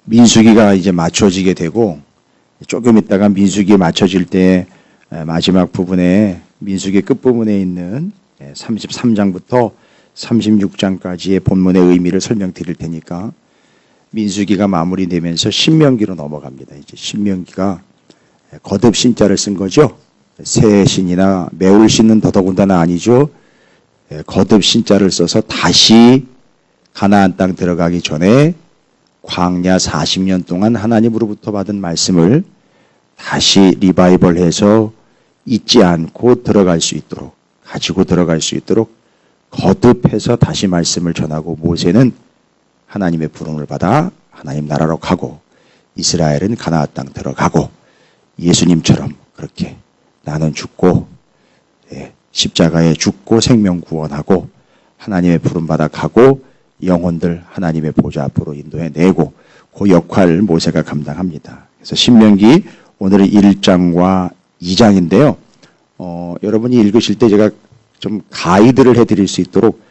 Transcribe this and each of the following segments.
민수기가 이제 맞춰지게 되고 조금 있다가 민수기에 맞춰질 때 마지막 부분에 민수기 끝부분에 있는 33장부터 36장까지의 본문의 의미를 설명드릴 테니까 민수기가 마무리되면서 신명기로 넘어갑니다. 이제 신명기가 거듭 신자를 쓴 거죠. 새 신이나 매울 신은 더더군다나 아니죠. 거듭 신자를 써서 다시 가나안 땅 들어가기 전에 광야 40년 동안 하나님으로부터 받은 말씀을 다시 리바이벌해서 잊지 않고 들어갈 수 있도록, 가지고 들어갈 수 있도록 거듭해서 다시 말씀을 전하고, 모세는 하나님의 부름을 받아 하나님 나라로 가고 이스라엘은 가나안 땅 들어가고, 예수님처럼 그렇게 나는 죽고 십자가에 죽고 생명 구원하고 하나님의 부름 받아 가고 영혼들 하나님의 보좌 앞으로 인도해내고, 그 역할을 모세가 감당합니다. 그래서 신명기 오늘은 1장과 2장인데요. 여러분이 읽으실 때 제가 좀 가이드를 해드릴 수 있도록,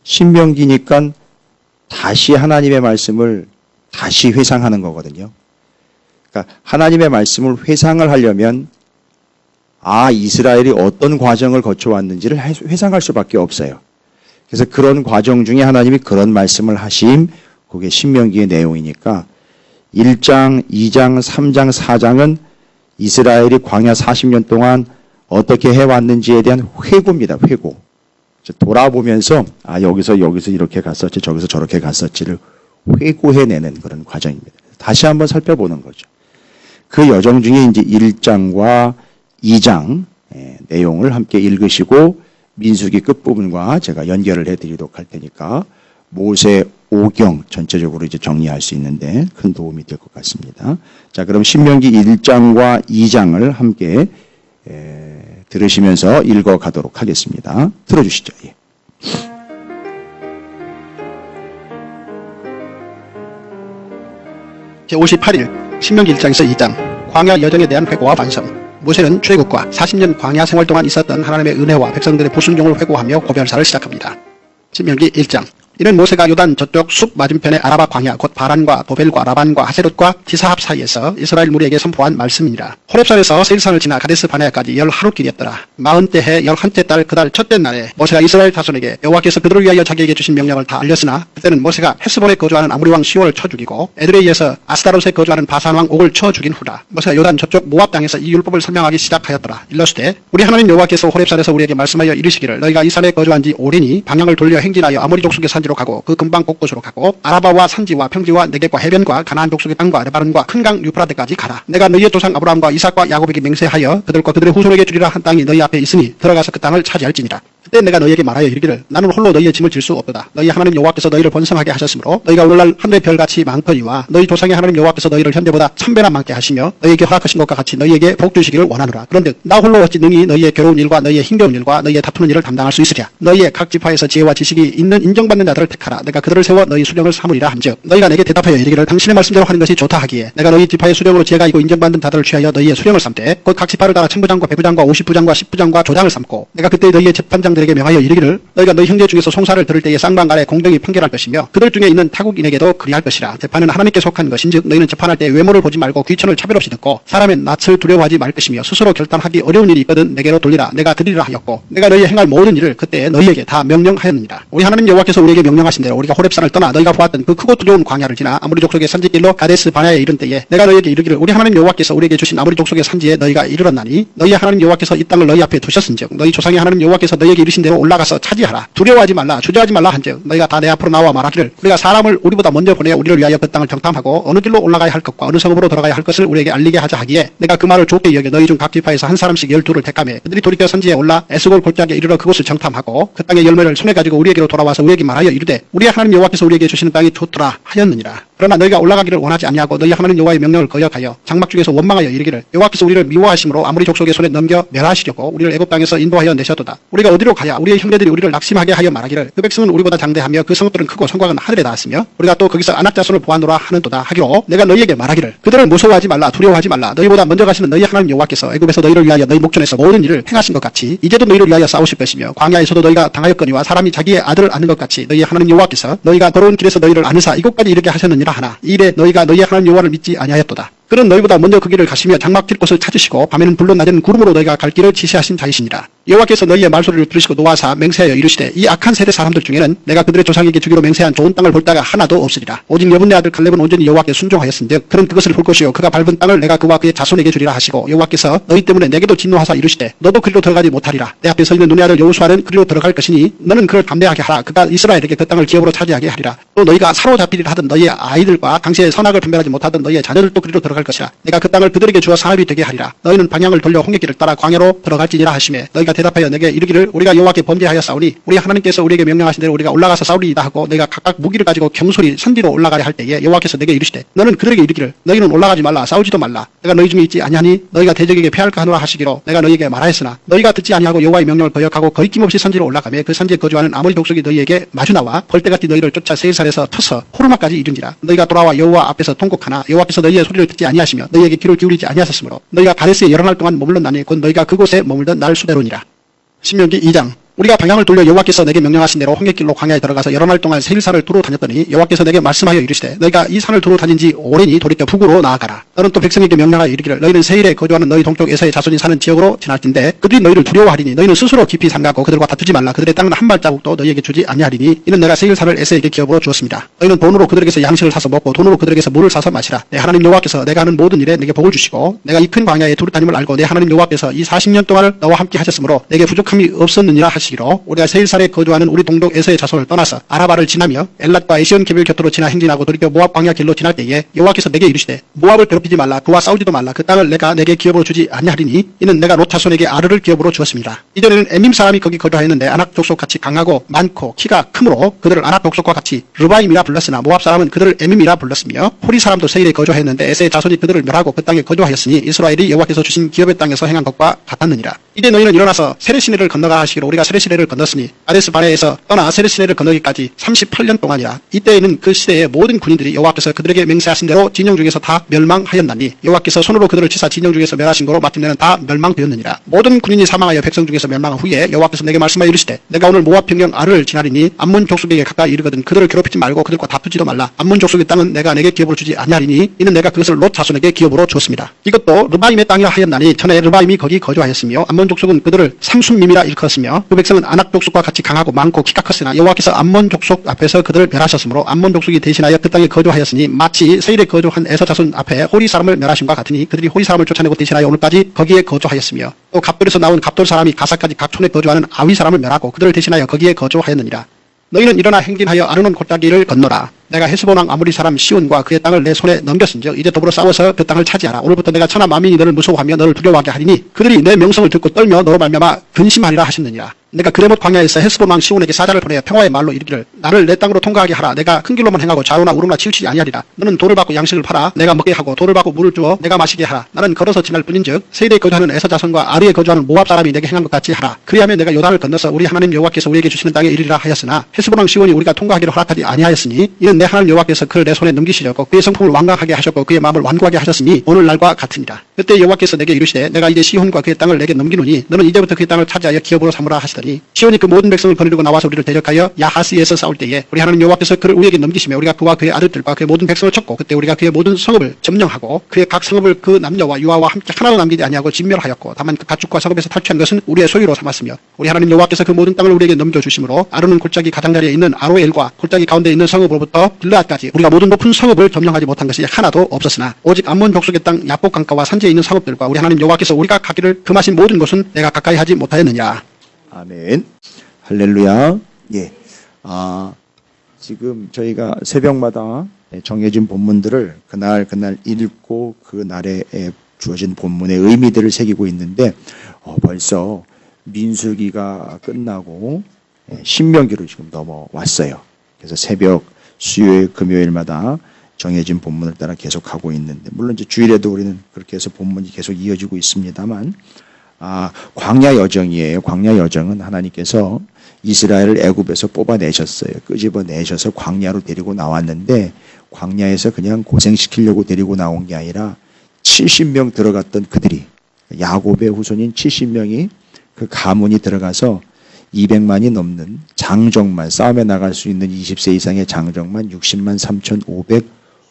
신명기니까 다시 하나님의 말씀을 다시 회상하는 거거든요. 그러니까 하나님의 말씀을 회상을 하려면 이스라엘이 어떤 과정을 거쳐왔는지를 회상할 수밖에 없어요. 그래서 그런 과정 중에 하나님이 그런 말씀을 하심, 그게 신명기의 내용이니까 1장, 2장, 3장, 4장은 이스라엘이 광야 40년 동안 어떻게 해왔는지에 대한 회고입니다. 회고. 돌아보면서 여기서 이렇게 갔었지, 저기서 저렇게 갔었지를 회고해내는 그런 과정입니다. 다시 한번 살펴보는 거죠. 그 여정 중에 이제 1장과 2장 내용을 함께 읽으시고 민수기 끝부분과 제가 연결을 해드리도록 할 테니까 모세 5경 전체적으로 이제 정리할 수 있는데 큰 도움이 될 것 같습니다. 자, 그럼 신명기 1장과 2장을 함께 들으시면서 읽어가도록 하겠습니다. 들어주시죠. 예. 제58일 신명기 1장에서 2장 광야 여정에 대한 회고와 반성. 모세는 출애굽과 40년 광야 생활 동안 있었던 하나님의 은혜와 백성들의 불순종을 회고하며 고별사를 시작합니다. 신명기 1장. 이는 모세가 요단 저쪽 숲 맞은편의 아라바 광야 곧 바란과 도벨과 라반과 하세롯과 디사합 사이에서 이스라엘 무리에게 선포한 말씀이니라. 호렙산에서 세일산을 지나 가데스 바네아까지 10하루길이었더라. 40대 해 11째 달 그달 첫째 날에 모세가 이스라엘 자손에게 여호와께서 그들을 위하여 자기에게 주신 명령을 다 알렸으나, 그때는 모세가 헤스본에 거주하는 아무리 왕 시온을 쳐 죽이고 에드레에 의해서 아스타롯에 거주하는 바산 왕 옥을 쳐 죽인 후라. 모세가 요단 저쪽 모압 땅에서 이 율법을 설명하기 시작하였더라. 일러스되 우리 하나님 여호와께서 호렙산에서 우리에게 말씀하여 이르시기를, 너희가 이 산에 거주한 지 오래니 방향을 돌려 행진하여 아모리 족속의 산지로 가고 그 근방 곳곳으로 가고 아라바와 산지와 평지와 네겝과 해변과 가나안 족속의 땅과 레바논과 큰 강 유프라데까지 가라. 내가 너희의 조상 아브라함과 이삭과 야곱에게 맹세하여 그들과 그들의 후손에게 주리라 한 땅이 너희 앞에 있으니 들어가서 그 땅을 차지할지니라. 그때 내가 너희에게 말하여 이르기를, 나는 홀로 너희의 짐을 질 수 없도다. 너희 하나님 여호와께서 너희를 번성하게 하셨으므로 너희가 오늘날 하늘의 별같이 많거니와 너희 조상의 하나님 여호와께서 너희를 현재보다 1000배나 많게 하시며 너희에게 허락하신 것과 같이 너희에게 복 주시기를 원하노라. 그런데 나 홀로 어찌 능히 너희의 괴로운 일과 너희의 힘겨운 일과 너희의 다투는 일을 담당할 수 있으랴. 너희의 각 지파에서 지혜와 지식이 있는 인정받는 자들을 택하라. 내가 그들을 세워 너희 수령을 삼으리라 함즉, 너희가 내게 대답하여 이르기를, 당신의 말씀대로 하는 것이 좋다 하기에 내가 너희 지파의 수령으로 지혜가 있고 인정받는 자들을 취하여 너희의 수령을 삼되 곧 각 지파를 따라 천부장과 백부장과 50부장과 10부장과 조장을 삼고, 내가 그때 너희의 재판장들에게 명하여 이르기를, 너희가 너희 형제 중에서 송사를 들을 때에 쌍방 간에 공정히 판결할 것이며 그들 중에 있는 타국인에게도 그리할 것이라. 재판은 하나님께 속한 것인즉 너희는 재판할 때 외모를 보지 말고 귀천을 차별 없이 듣고 사람의 낯을 두려워하지 말 것이며 스스로 결단하기 어려운 일이 있거든 내게로 돌리라. 내가 드리리라 하였고, 내가 너희 행할 모든 일을 그때 너희에게 다 명령하였느니라. 우리 하나님 여호와께서 우리에게 명령하신 대로 우리가 호렙산을 떠나 너희가 보았던 그 크고 두려운 광야를 지나 아모리 족속의 산지길로 가데스 바네아에 이른 때에 내가 너희에게 이르기를, 우리 하나님 여호와께서 우리에게 주신 아모리 족속의 산지에 너희가 이르렀나니 너희 하나님 여호와께서 이 땅을 너희 앞에 두셨은즉 너희 조상의 하나님 여호와께서 너희에게 이르신 대로 올라가서 차지하라. 두려워하지 말라, 주저하지 말라 한즉, 너희가 다 내 앞으로 나와 말하기를, 우리가 사람을 우리보다 먼저 보내 우리를 위하여 그 땅을 정탐하고 어느 길로 올라가야 할 것과 어느 성읍으로 들어가야 할 것을 우리에게 알리게 하자 하기에, 내가 그 말을 좋게 여겨 너희 중 각 지파에서 한 사람씩 12를 택하며 그들이 돌이켜 산지에 올라 에스골 골짜기에 이르러 그곳을 정탐하고 그 땅의 열매를 손에 가지고 우리에게로 돌아와서 우리에게 말하여 이르되, 우리 하나님 여호와께서 우리에게 주시는 땅이 좋더라 하였느니라. 그러나 너희가 올라가기를 원하지 아니하고 너희 하나님 여호와의 명령을 거역하여 장막 중에서 원망하여 이르기를, 여호와께서 우리를 미워하심으로 아무리 족속의 손에 넘겨 멸하시려고 우리를 애굽 땅에서 인도하여 내셨도다. 우리가 어디로 가야 우리의 형제들이 우리를 낙심하게 하여 말하기를, 그 백성은 우리보다 장대하며 그 성읍들은 크고 성곽은 하늘에 닿았으며 우리가 또 거기서 안악 자손을 보았노라 하는도다 하기로, 내가 너희에게 말하기를, 그들을 무서워하지 말라, 두려워하지 말라. 너희보다 먼저 가시는 너희 하나님 여호와께서 애굽에서 너희를 위하여 너희 목전에서 모든 일을 행하신 것 같이 이제도 너희를 위하여 싸우실 것이며, 광야에서도 너희가 당하였거니와 사람이 자기의 아들을 아는 것 같이 너희 하나님 여호와께서 너희가 더러운 길에서 너희를 아느사 이곳까지 이르게 하셨느니라 것이라 하나 이 일에 너희가 너희 하나님 여호와를 믿지 아니하였도다. 그는 너희보다 먼저 그 길을 가시며 장막 튈 곳을 찾으시고 밤에는 불로 낮에는 구름으로 너희가 갈 길을 지시하신 자이시니라. 여호와께서 너희의 말소리를 들으시고 노하사 맹세하여 이르시되 이 악한 세대 사람들 중에는 내가 그들의 조상에게 주기로 맹세한 좋은 땅을 볼 자가 하나도 없으리라. 오직 여분네 아들 갈렙은 온전히 여호와께 순종하였은즉 그는 그것을 볼 것이요 그가 밟은 땅을 내가 그와 그의 자손에게 주리라 하시고 여호와께서 너희 때문에 내게도 진노하사 이르시되 너도 그리로 들어가지 못하리라. 내 앞에 서 있는 눈의 아들 여호수아는 그리로 들어갈 것이니 너는 그를 담대하게 하라. 그가 이스라엘에게 그 땅을 기업으로 차지하게 하리라. 또 너희가 사로잡히리라 하던 너희의 아이들과 당시에 선악을 분별하지 못하던 너희의 자녀들도 그리로 들어갈 것이라. 내가 그 땅을 그들에게 주어 산업이 되게 하리라. 너희는 방향을 돌려 홍해길을 따라 광야로 들어갈지니라 하시매 너희가 대답하여 내게 이르기를 우리가 여호와께 범죄하였사오니 우리 하나님께서 우리에게 명령하신 대로 우리가 올라가서 싸우리이다 하고 너희가 각각 무기를 가지고 경솔히 산 뒤로 올라가려 할 때에 여호와께서 내게 이르시되 너는 그들에게 이르기를 너희는 올라가지 말라 싸우지도 말라. 내가 너희 중에 있지 아니하니 너희가 대적에게 패할까 하노라 하시기로 내가 너희에게 말하였으나 너희가 듣지 아니하고 여호와의 명령을 거역하고 거리낌없이 산지로 올라가며 그 산지에 거주하는 아모리 족속이 너희에게 마주 나와 벌떼같이 너희를 쫓아 세일산에서 터서 호르마까지 이른지라. 너희가 돌아와 여호와 앞에서 통곡하나 여호와께서 너희의 소리를 듣지 아니하시며 너희에게 귀를 기울이지 아니하셨으므로 너희가 가데스에 11날 동안 머물렀나니 곧 너희가 그곳에 머물던 날 수대로니라. 신명기 2장. 우리가 방향을 돌려 여호와께서 내게 명령하신 대로 홍해길로 광야에 들어가서 여러 날 동안 세일산을 두루 다녔더니 여호와께서 내게 말씀하여 이르시되 너희가 이 산을 두루 다닌 지 오래니 돌이켜 북으로 나아가라. 너는 또 백성에게 명령하여 이르기를 너희는 세일에 거주하는 너희 동쪽 에서의 자손이 사는 지역으로 지날진대 그들이 너희를 두려워하리니 너희는 스스로 깊이 삼가고 그들과 다투지 말라. 그들의 땅은 한 발자국도 너희에게 주지 아니하리니 이는 내가 세일산을 에서에게 기업으로 주었습니다. 너희는 돈으로 그들에게서 양식을 사서 먹고 돈으로 그들에게서 물을 사서 마시라. 내 하나님 여호와께서 내가 하는 모든 일에 내게 복을 주시고 내가 이 큰 광야에 두루 다님을 알고 내 하나님 여호와께서 이 40년 동안을 너와 함께 하셨으므로 내게 부족함이 없었느니라 하시기로 우리가 세일산에 거주하는 우리 동독 에서의 자손을 떠나서 아라바를 지나며 엘랏과 에시온 개별 곁으로 지나 행진하고 돌이켜 모압 광야 길로 지날 때에 여호와께서 내게 이르시되 모압을 괴롭히지 말라. 그와 싸우지도 말라. 그 땅을 내가 내게 기업으로 주지 아니하리니 이는 내가 롯 자손에게 아르를 기업으로 주었습니다. 이전에는 에밈 사람이 거기 거주하였는데 아낙 족속 같이 강하고 많고 키가 크므로 그들을 아낙 족속과 같이 르바임이라 불렀으나 모압 사람은 그들을 에밈이라 불렀으며 호리 사람도 세일에 거주하였는데 에서의 자손이 그들을 멸하고 그 땅에 거주하였으니 이스라엘이 여호와께서 주신 기업의 땅에서 행한 것과 같았느니라. 이제 너희는 일어나서 세레시내를 건너가 하시기로 우리가 세레시내를 건넜으니 아데스 바네에서 떠나 세레시내를 건너기까지 38년 동안이라. 이때에는 그 시대의 모든 군인들이 여호와께서 그들에게 맹세하신 대로 진영 중에서 다 멸망하였나니 여호와께서 손으로 그들을 치사 진영 중에서 멸하신 거로 마침내는 다 멸망되었느니라. 모든 군인이 사망하여 백성 중에서 멸망한 후에 여호와께서 내게 말씀하여 이르시되 내가 오늘 모압 평경 아르를 지나리니 암몬 족속에게 가까이 이르거든 그들을 괴롭히지 말고 그들과 다투지도 말라. 암몬 족속의 땅은 내가 내게 기업으로 주지 아니하리니 이는 내가 그것을 롯 자손에게 기업으로 주었습니다. 이것도 르바임의 땅이라 하였나니 전에 르바임이 거기 거주하였으며 암몬 족속은 그들을 상순밈이라 일컫었으며 그 백성은 아낙 족속과 같이 강하고 많고 키가 컸으나 여호와께서 암몬 족속 앞에서 그들을 멸하셨으므로 암몬 족속이 대신하여 그 땅에 거주하였으니 마치 세일에 거주한 에서 자손 앞에 호리 사람을 멸하심과 같으니 그들이 호리 사람을 쫓아내고 대신하여 오늘까지 거기에 거주하였으며 또 갑돌에서 나온 갑돌 사람이 가사까지 각 촌에 거주하는 아위 사람을 멸하고 그들을 대신하여 거기에 거주하였느니라. 너희는 일어나 행진하여 아르논 골짜기를 건너라. 내가 헤스본 왕 아모리 사람 시온과 그의 땅을 내 손에 넘겼은즉 이제 더불어 싸워서 그 땅을 차지하라. 오늘부터 내가 천하 만민이 너를 무서워하며 너를 두려워하게 하리니 그들이 내 명성을 듣고 떨며 너로 말미암아 근심하리라 하셨느니라. 내가 그레못 광야에서 헤스본 왕 시온에게 사자를 보내어 평화의 말로 이르기를 나를 내 땅으로 통과하게 하라. 내가 큰 길로만 행하고 좌우나 우로나 치우치지 아니하리라. 너는 돌을 받고 양식을 팔아 내가 먹게 하고 돌을 받고 물을 주어 내가 마시게 하라. 나는 걸어서 지날 뿐인즉 세일에 거주하는 에서 자손과 아르에 거주하는 모압 사람이 내게 행한 것 같이 하라. 그리하면 내가 요단을 건너서 우리 하나님 여호와께서 우리에게 주시는 땅에 이르리라 하였으나 헤스본 왕 시온이 우리가 통과하기를 허락하지 아니하였으니 이는 내 하나님 여호와께서 그를 내 손에 넘기시려고 그의 성품을 완강하게 하셨고 그의 마음을 완고하게 하셨으니 오늘날과 같으니라. 그때 여호와께서 내게 이르시되 내가 이제 시온과 그의 땅을 내게 넘기노니 너는 이제부터 그의 땅을 차지하여 기업으로 삼으라 하시더니 시온이 그 모든 백성을 거느리고 나와서 우리를 대적하여 야하스에서 싸울 때에 우리 하나님 여호와께서 그를 우리에게 넘기시며 우리가 그와 그의 아들들과 그의 모든 백성을 쳤고 그때 우리가 그의 모든 성읍을 점령하고 그의 각 성읍을 그 남녀와 유아와 함께 하나도 남기지 아니하고 진멸하였고 다만 그 가축과 성읍에서 탈취한 것은 우리의 소유로 삼았으며 우리 하나님 여호와께서 그 모든 땅을 우리에게 넘겨주심으로 아르논 골짜기 가장자리에 있는 아로엘과 골짜기 가운데 있는 성읍으로부터 길르앗까지 우리가 모든 높은 성읍을 점령하지 못한 것이 하나도 없었으나 오직 암몬 족속의 땅 야복 강가와 산지에 있는 성읍들과 우리 하나님 여호와께서 우리가 가기를 금하신 모든 것은 내가 가까이 하지 못하였느냐. 아멘. 할렐루야. 예. 지금 저희가 새벽마다 정해진 본문들을 그날 읽고 그 날에 주어진 본문의 의미들을 새기고 있는데 벌써 민수기가 끝나고 신명기로 지금 넘어왔어요. 그래서 새벽 수요일 금요일마다 정해진 본문을 따라 계속하고 있는데 물론 이제 주일에도 우리는 그렇게 해서 본문이 계속 이어지고 있습니다만 광야 여정이에요. 광야 여정은 하나님께서 이스라엘을 애굽에서 뽑아내셨어요. 끄집어내셔서 광야로 데리고 나왔는데 광야에서 그냥 고생시키려고 데리고 나온 게 아니라 70명 들어갔던 그들이 야곱의 후손인 70명이 그 가문이 들어가서 200만이 넘는 장정만 싸움에 나갈 수 있는 20세 이상의 장정만 60만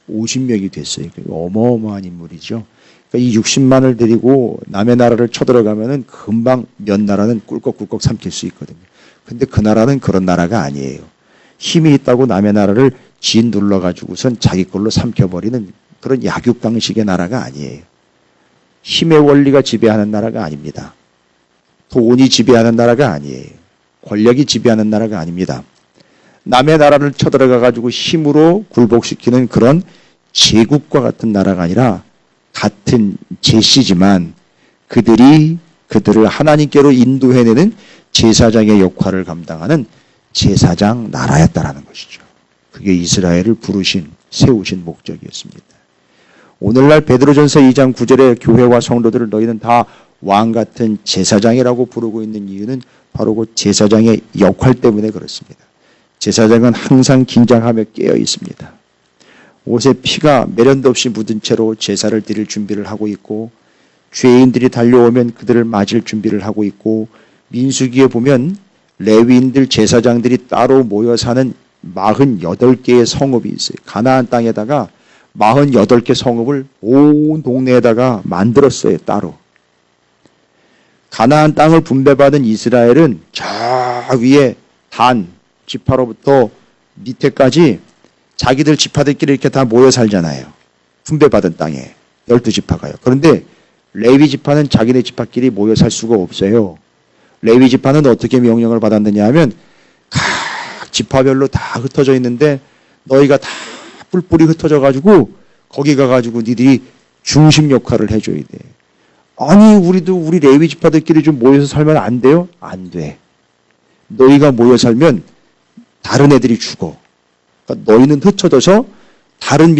50명이 됐어요. 어마어마한 인물이죠. 그러니까 이 60만을 데리고 남의 나라를 쳐들어가면은 금방 몇 나라는 꿀꺽꿀꺽 삼킬 수 있거든요. 근데 그 나라는 그런 나라가 아니에요. 힘이 있다고 남의 나라를 진 눌러가지고선 자기 걸로 삼켜버리는 그런 약육강식의 나라가 아니에요. 힘의 원리가 지배하는 나라가 아닙니다. 돈이 지배하는 나라가 아니에요. 권력이 지배하는 나라가 아닙니다. 남의 나라를 쳐들어가가지고 힘으로 굴복시키는 그런 제국과 같은 나라가 아니라 같은 제시지만 그들을 하나님께로 인도해내는 제사장의 역할을 감당하는 제사장 나라였다라는 것이죠. 그게 이스라엘을 세우신 목적이었습니다. 오늘날 베드로전서 2장 9절에 교회와 성도들을 너희는 다 왕같은 제사장이라고 부르고 있는 이유는 바로 그 제사장의 역할 때문에 그렇습니다. 제사장은 항상 긴장하며 깨어 있습니다. 옷에 피가 매련도 없이 묻은 채로 제사를 드릴 준비를 하고 있고, 죄인들이 달려오면 그들을 맞을 준비를 하고 있고, 민수기에 보면 레위인들 제사장들이 따로 모여 사는 48개의 성읍이 있어요. 가나안 땅에다가 48개 성읍을 온 동네에다가 만들었어요. 따로. 가나안 땅을 분배받은 이스라엘은 저 위에 단 지파로부터 밑에까지 자기들 지파들끼리 이렇게 다 모여 살잖아요. 분배받은 땅에 12지파가요. 그런데 레위 지파는 자기네 지파끼리 모여 살 수가 없어요. 레위 지파는 어떻게 명령을 받았느냐 하면 각 지파별로 다 흩어져 있는데 너희가 다 뿔뿔이 흩어져 가지고 거기 가가지고 니들이 중심 역할을 해줘야 돼. 아니 우리 레위 지파들끼리 좀 모여서 살면 안 돼요? 안 돼. 너희가 모여 살면 다른 애들이 죽어. 그러니까 너희는 흩어져서 다른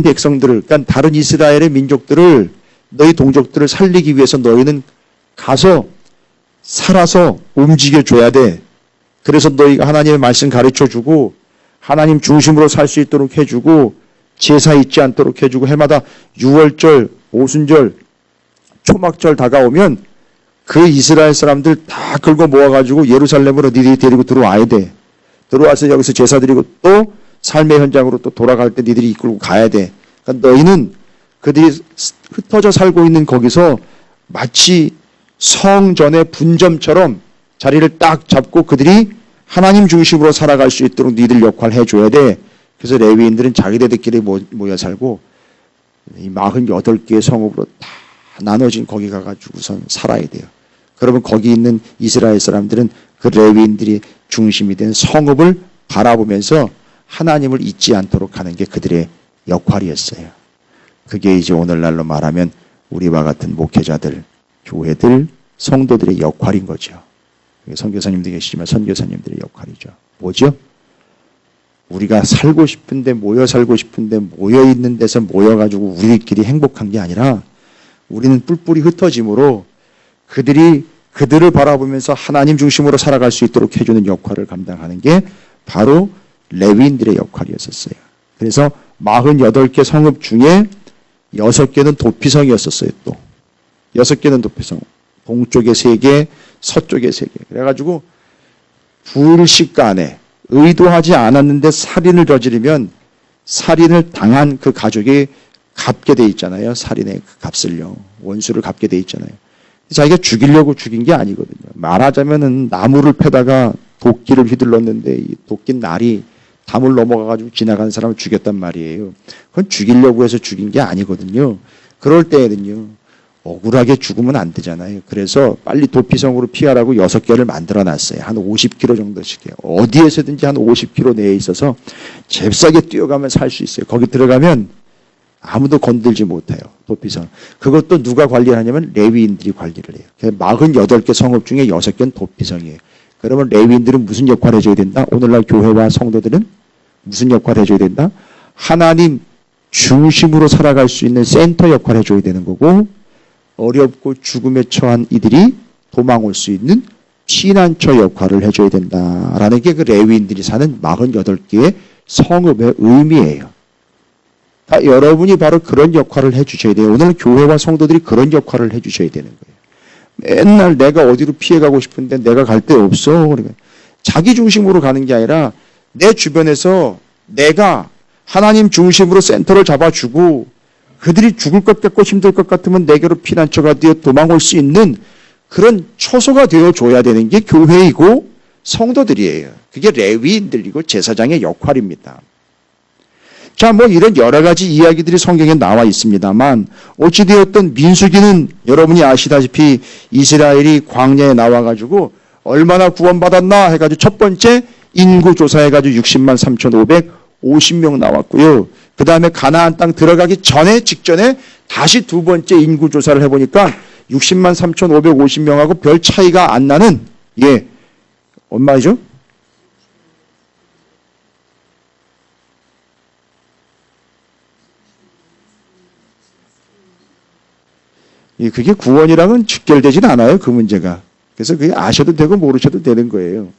백성들을, 그러니까 다른 이스라엘의 민족들을, 너희 동족들을 살리기 위해서 너희는 가서 살아서 움직여줘야 돼. 그래서 너희가 하나님의 말씀 가르쳐주고 하나님 중심으로 살 수 있도록 해주고 제사 잊지 않도록 해주고 해마다 유월절, 오순절, 초막절 다가오면 그 이스라엘 사람들 다 긁어 모아가지고 예루살렘으로 니들이 데리고 들어와야 돼. 들어와서 여기서 제사 드리고 또 삶의 현장으로 또 돌아갈 때 니들이 이끌고 가야 돼. 그러니까 너희는 그들이 흩어져 살고 있는 거기서 마치 성전의 분점처럼 자리를 딱 잡고 그들이 하나님 중심으로 살아갈 수 있도록 니들 역할을 해줘야 돼. 그래서 레위인들은 자기네들끼리 모여 살고 이 48개의 성읍으로 다 나눠진 거기 가가지고선 살아야 돼요. 그러면 거기 있는 이스라엘 사람들은 그 레위인들이 중심이 된 성읍을 바라보면서 하나님을 잊지 않도록 하는 게 그들의 역할이었어요. 그게 이제 오늘날로 말하면 우리와 같은 목회자들, 교회들, 성도들의 역할인 거죠. 선교사님도 계시지만 선교사님들의 역할이죠. 뭐죠? 우리가 살고 싶은데 모여 살고 싶은데 모여 있는 데서 모여가지고 우리끼리 행복한 게 아니라 우리는 뿔뿔이 흩어짐으로 그들을 바라보면서 하나님 중심으로 살아갈 수 있도록 해주는 역할을 감당하는 게 바로 레위인들의 역할이었었어요. 그래서 48개 성읍 중에 6개는 도피성이었었어요. 또 6개는 도피성. 동쪽에 3개, 서쪽에 3개. 그래가지고 불식간에 의도하지 않았는데 살인을 저지르면 살인을 당한 그 가족이 갚게 돼 있잖아요. 살인의 그 값을요. 원수를 갚게 돼 있잖아요. 자기가 죽이려고 죽인 게 아니거든요. 말하자면은 나무를 패다가 도끼를 휘둘렀는데 이 도끼 날이 담을 넘어가가지고 지나가는 사람을 죽였단 말이에요. 그건 죽이려고 해서 죽인 게 아니거든요. 그럴 때에는요. 억울하게 죽으면 안 되잖아요. 그래서 빨리 도피성으로 피하라고 6개를 만들어 놨어요. 한 50km 정도씩 해요. 어디에서든지 한 50km 내에 있어서 잽싸게 뛰어가면 살 수 있어요. 거기 들어가면 아무도 건들지 못해요. 도피성. 그것도 누가 관리를 하냐면 레위인들이 관리를 해요. 48개 성읍 중에 6개는 도피성이에요. 그러면 레위인들은 무슨 역할을 해줘야 된다? 오늘날 교회와 성도들은 무슨 역할을 해줘야 된다? 하나님 중심으로 살아갈 수 있는 센터 역할을 해줘야 되는 거고, 어렵고 죽음에 처한 이들이 도망 올 수 있는 피난처 역할을 해줘야 된다라는 게 그 레위인들이 사는 48개의 성읍의 의미예요. 다 여러분이 바로 그런 역할을 해주셔야 돼요. 오늘 교회와 성도들이 그런 역할을 해주셔야 되는 거예요. 맨날 내가 어디로 피해가고 싶은데 내가 갈 데 없어. 그러니까 자기 중심으로 가는 게 아니라 내 주변에서 내가 하나님 중심으로 센터를 잡아주고 그들이 죽을 것 같고 힘들 것 같으면 내게로 피난처가 되어 도망올 수 있는 그런 초소가 되어줘야 되는 게 교회이고 성도들이에요. 그게 레위인들이고 제사장의 역할입니다. 자, 뭐 이런 여러 가지 이야기들이 성경에 나와 있습니다만 어찌되었든 민수기는 여러분이 아시다시피 이스라엘이 광야에 나와가지고 얼마나 구원받았나 해가지고 첫 번째 인구조사해가지고 60만 3,550명 나왔고요. 그 다음에 가나안 땅 들어가기 직전에 다시 두 번째 인구조사를 해보니까 60만 3,550명하고 별 차이가 안 나는, 얼마죠? 그게 구원이랑은 직결되진 않아요, 그 문제가. 그래서 그게 아셔도 되고 모르셔도 되는 거예요.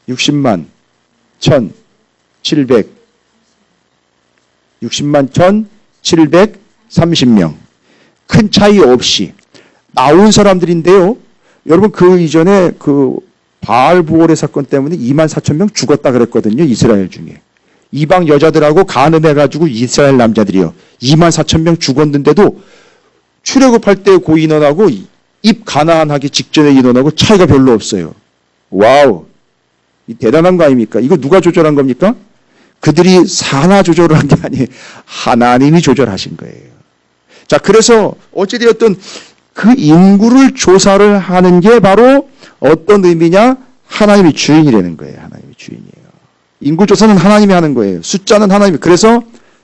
60만 1,730명. 큰 차이 없이 나온 사람들인데요. 여러분 그 이전에 그 바알부올의 사건 때문에 24,000명 죽었다 그랬거든요. 이스라엘 중에. 이방 여자들하고 간음해가지고 이스라엘 남자들이요. 24,000명 죽었는데도 출애굽할 때 그 인원하고 입 가나안하기 직전의 인원하고 차이가 별로 없어요. 와우. 이 대단한 거 아닙니까? 이거 누가 조절한 겁니까? 그들이 산하 조절을 한 게 아니에요. 하나님이 조절하신 거예요. 자, 그래서 어찌되었든 그 인구를 조사를 하는 게 바로 어떤 의미냐? 하나님이 주인이라는 거예요. 하나님이 주인이에요. 인구조사는 하나님이 하는 거예요. 숫자는 하나님이. 그래서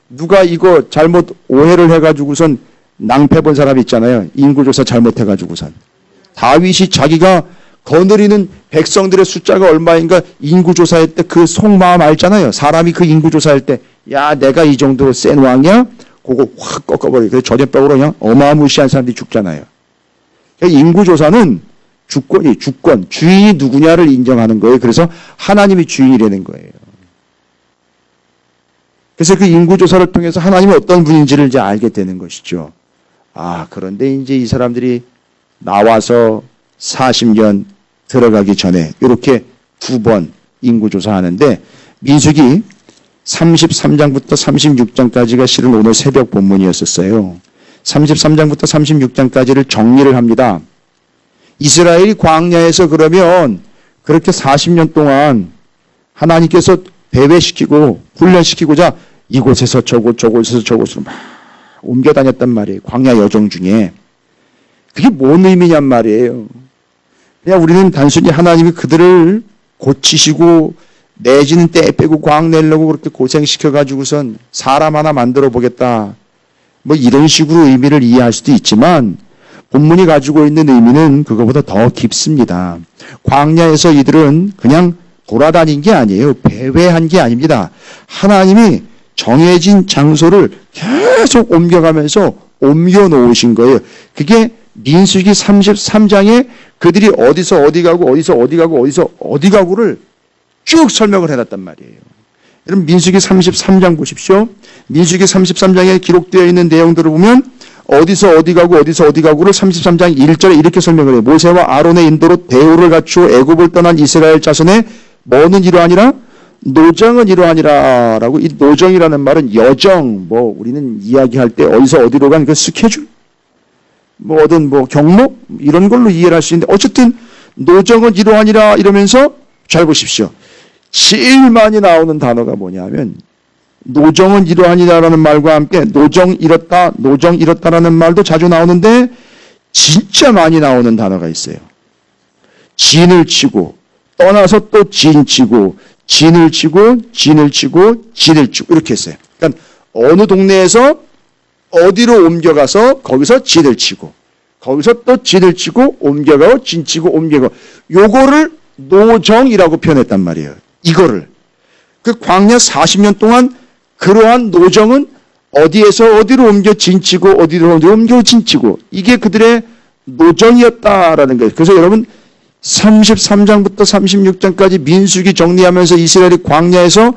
누가 이거 잘못 오해를 해가지고선 낭패 본 사람이 있잖아요. 인구조사 잘못해가지고선. 다윗이 자기가 거느리는 백성들의 숫자가 얼마인가 인구조사할 때 그 속마음 알잖아요. 사람이 그 인구조사할 때, 야, 내가 이 정도로 센 왕이야? 그거 확 꺾어버려요. 그래서 저녁벽으로 그냥 어마무시한 사람들이 죽잖아요. 인구조사는 주권, 주인이 누구냐를 인정하는 거예요. 그래서 하나님이 주인이라는 거예요. 그래서 그 인구조사를 통해서 하나님이 어떤 분인지를 이제 알게 되는 것이죠. 아, 그런데 이제 이 사람들이 나와서 40년 들어가기 전에 이렇게 두 번 인구조사하는데 민수기 33장부터 36장까지가 실은 오늘 새벽 본문이었었어요. 33장부터 36장까지를 정리를 합니다. 이스라엘이 광야에서 그러면 그렇게 40년 동안 하나님께서 대회시키고 훈련시키고자 이곳에서 저곳에서 저곳으로 막 옮겨 다녔단 말이에요. 광야 여정 중에. 그게 뭔 의미냔 말이에요. 그냥 우리는 단순히 하나님이 그들을 고치시고 내지는 때 빼고 광 내려고 그렇게 고생시켜가지고선 사람 하나 만들어 보겠다. 뭐 이런 식으로 의미를 이해할 수도 있지만 본문이 가지고 있는 의미는 그거보다 더 깊습니다. 광야에서 이들은 그냥 돌아다닌 게 아니에요. 배회한 게 아닙니다. 하나님이 정해진 장소를 계속 옮겨가면서 옮겨 놓으신 거예요. 그게 민수기 33장에 그들이 어디서 어디 가고 어디서 어디 가고 어디서 어디 가고를 쭉 설명을 해놨단 말이에요. 여러분 민수기 33장 보십시오. 민수기 33장에 기록되어 있는 내용들을 보면 어디서 어디 가고 어디서 어디 가고를 33장 1절에 이렇게 설명을 해요. 모세와 아론의 인도로 대우를 갖추어 애굽을 떠난 이스라엘 자손의 뭐는 이러하니라? 노정은 이러하니라 라고. 이 노정이라는 말은 여정, 뭐 우리는 이야기할 때 어디서 어디로 간 그 스케줄, 뭐 어떤 뭐 경로 이런 걸로 이해를 할 수 있는데 어쨌든 노정은 이러하니라 이러면서 잘 보십시오. 제일 많이 나오는 단어가 뭐냐면 노정은 이러하니라라는 말과 함께 노정 이렇다라는 말도 자주 나오는데 진짜 많이 나오는 단어가 있어요. 진을 치고 떠나서 또 진 치고 진을 치고 이렇게 했어요. 그러니까 어느 동네에서 어디로 옮겨가서 거기서 진을 치고 거기서 또 진을 치고 옮겨가고 진 치고 옮겨가고 요거를 노정이라고 표현했단 말이에요. 이거를. 그 광야 40년 동안 그러한 노정은 어디에서 어디로 옮겨 진치고 어디로 옮겨 진치고 이게 그들의 노정이었다라는 거예요. 그래서 여러분 33장부터 36장까지 민수기 정리하면서 이스라엘이 광야에서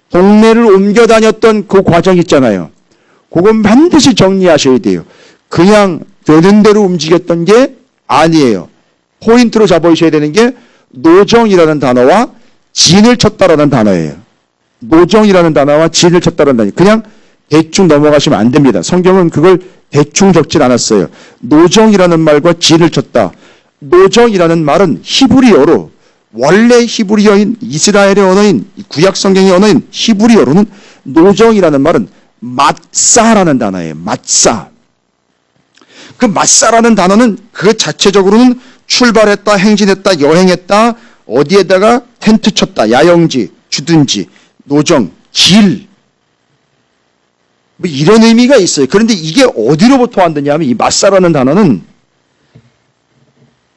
동네를 옮겨 다녔던 그 과정 있잖아요. 그건 반드시 정리하셔야 돼요. 그냥 되는 대로 움직였던 게 아니에요. 포인트로 잡으셔야 되는 게 노정이라는 단어와 진을 쳤다라는 단어예요. 노정이라는 단어와 진을 쳤다는 단어. 그냥 대충 넘어가시면 안 됩니다. 성경은 그걸 대충 적질 않았어요. 노정이라는 말과 진을 쳤다. 노정이라는 말은 히브리어로, 원래 히브리어인 이스라엘의 언어인 구약 성경의 언어인 히브리어로는 노정이라는 말은 맞사라는 단어예요. 맞사. 그 맞사라는 단어는 그 자체적으로는 출발했다, 행진했다, 여행했다, 어디에다가 텐트 쳤다, 야영지, 주둔지, 노정, 길, 뭐 이런 의미가 있어요. 그런데 이게 어디로부터 왔느냐 하면 이 맞사라는 단어는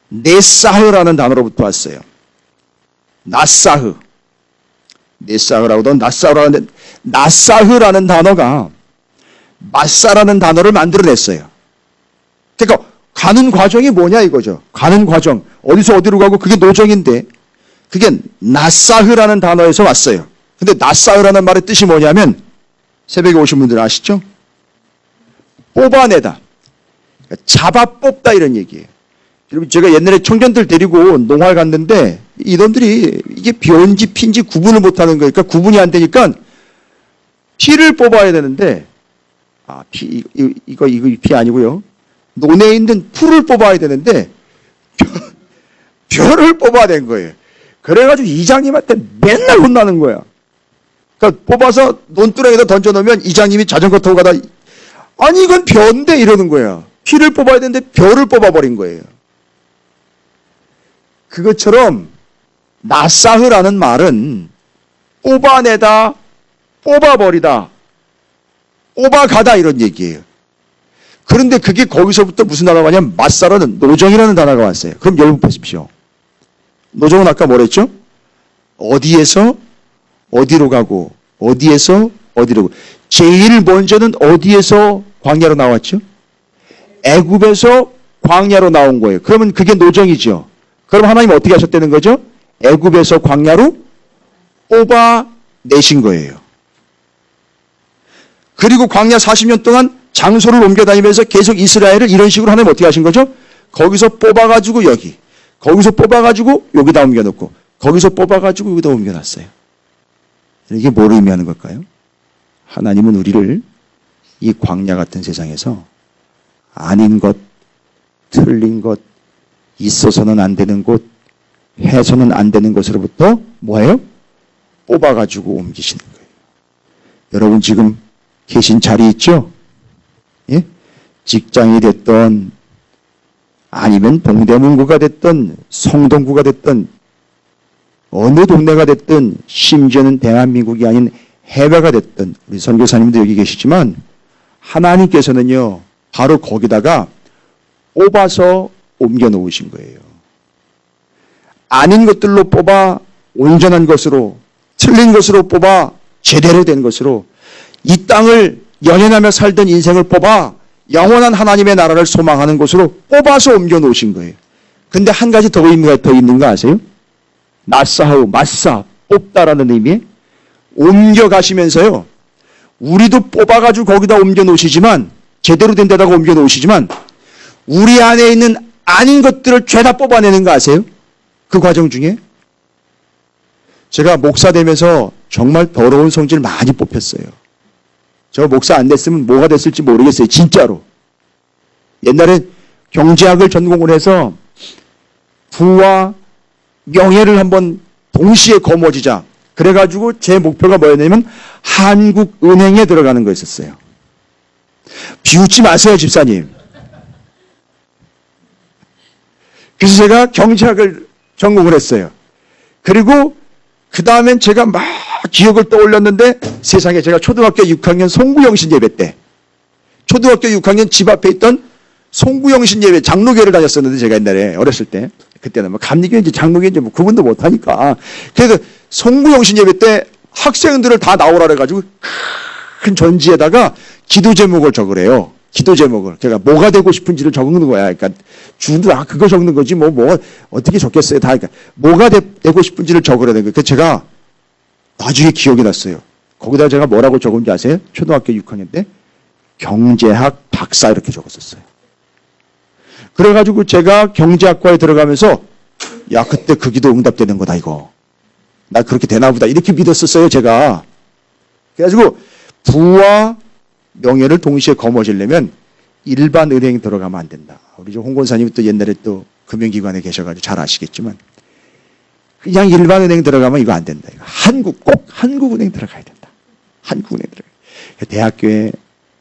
네사흐라는 단어로부터 왔어요. 나사흐. 네사흐라고도 나사흐라는 단어가 맞사라는 단어를 만들어냈어요. 그러니까 가는 과정이 뭐냐 이거죠. 가는 과정. 어디서 어디로 가고 그게 노정인데 그게 나사흐라는 단어에서 왔어요. 근데 나사흐라는 말의 뜻이 뭐냐면 새벽에 오신 분들 아시죠? 뽑아내다. 잡아 뽑다 이런 얘기예요. 여러분 제가 옛날에 청년들 데리고 농활 갔는데 이놈들이 이게 변지 핀지 구분을 못하는 거니까 구분이 안 되니까 피를 뽑아야 되는데 이거 피 아니고요. 논에 있는 풀을 뽑아야 되는데 벼를 뽑아낸 거예요. 그래가지고 이장님한테 맨날 혼나는 거야. 그러니까 뽑아서 논두렁에다 던져놓으면 이장님이 자전거 타고 가다 아니 이건 벼인데 이러는 거야. 피를 뽑아야 되는데 벼를 뽑아버린 거예요. 그것처럼 나사흐라는 말은 뽑아내다, 뽑아버리다, 뽑아가다 이런 얘기예요. 그런데 그게 거기서부터 무슨 단어가 왔냐면 맞사라는 노정이라는 단어가 왔어요. 그럼 여러분 보십시오. 노정은 아까 뭐랬죠? 어디에서 어디로 가고 어디에서 어디로 가고 제일 먼저는 어디에서 광야로 나왔죠? 애굽에서 광야로 나온 거예요. 그러면 그게 노정이죠. 그럼 하나님 어떻게 하셨다는 거죠? 애굽에서 광야로 뽑아내신 거예요. 그리고 광야 40년 동안 장소를 옮겨다니면서 계속 이스라엘을 이런 식으로 하나님 어떻게 하신 거죠? 거기서 뽑아가지고 여기, 거기서 뽑아가지고 여기다 옮겨놓고, 거기서 뽑아가지고 여기다 옮겨놨어요. 이게 뭘 의미하는 걸까요? 하나님은 우리를 이 광야 같은 세상에서 아닌 것, 틀린 것, 있어서는 안 되는 곳, 해서는 안 되는 것으로부터 뭐예요? 뽑아가지고 옮기시는 거예요. 여러분 지금 계신 자리 있죠? 예? 직장이 됐던 아니면 동대문구가 됐던 성동구가 됐던 어느 동네가 됐든 심지어는 대한민국이 아닌 해외가 됐든 우리 선교사님도 여기 계시지만 하나님께서는요 바로 거기다가 뽑아서 옮겨 놓으신 거예요. 아닌 것들로 뽑아 온전한 것으로 틀린 것으로 뽑아 제대로 된 것으로 이 땅을 연연하며 살던 인생을 뽑아 영원한 하나님의 나라를 소망하는 곳으로 뽑아서 옮겨 놓으신 거예요. 근데 한 가지 더 의미가 더 있는 거 아세요? 나사하우, 마사, 뽑다라는 의미에 옮겨가시면서요. 우리도 뽑아가지고 거기다 옮겨 놓으시지만 제대로 된 데다가 옮겨 놓으시지만 우리 안에 있는 아닌 것들을 죄다 뽑아내는 거 아세요? 그 과정 중에 제가 목사 되면서 정말 더러운 성질 많이 뽑혔어요. 저 목사 안 됐으면 뭐가 됐을지 모르겠어요. 진짜로. 옛날에 경제학을 전공을 해서 부와 명예를 한번 동시에 거머쥐자. 그래가지고 제 목표가 뭐였냐면 한국은행에 들어가는 거였었어요. 비웃지 마세요, 집사님. 그래서 제가 경제학을 전공을 했어요. 그리고 그 다음엔 제가 막 기억을 떠올렸는데 세상에 제가 초등학교 6학년 송구영신 예배 때 초등학교 6학년 집 앞에 있던 송구영신 예배 장로교를 다녔었는데 제가 옛날에 어렸을 때 그때는 뭐 감리교인지 장로교인지 뭐 구분도 못하니까 그래서 송구영신 예배 때 학생들을 다 나오라 그래가지고 큰 전지에다가 기도 제목을 적으래요. 기도 제목을 제가 뭐가 되고 싶은지를 적는 거야. 그러니까 주도 그거 적는 거지 뭐 어떻게 적겠어요. 다 그러니까 뭐가 되고 싶은지를 적으라 된 거예요. 그래서 제가 나중에 기억이 났어요. 거기다 제가 뭐라고 적은지 아세요? 초등학교 6학년 때 경제학 박사 이렇게 적었었어요. 그래가지고 제가 경제학과에 들어가면서 야 그때 그 기도 응답되는 거다 이거. 나 그렇게 되나 보다 이렇게 믿었었어요 제가. 그래가지고 부와 명예를 동시에 거머쥐려면 일반 은행 들어가면 안 된다. 우리 홍 권사님이 또 옛날에 또 금융기관에 계셔가지고 잘 아시겠지만 그냥 일반 은행 들어가면 이거 안 된다. 이거 꼭 한국은행 들어가야 된다. 한국은행 들어가야. 대학교에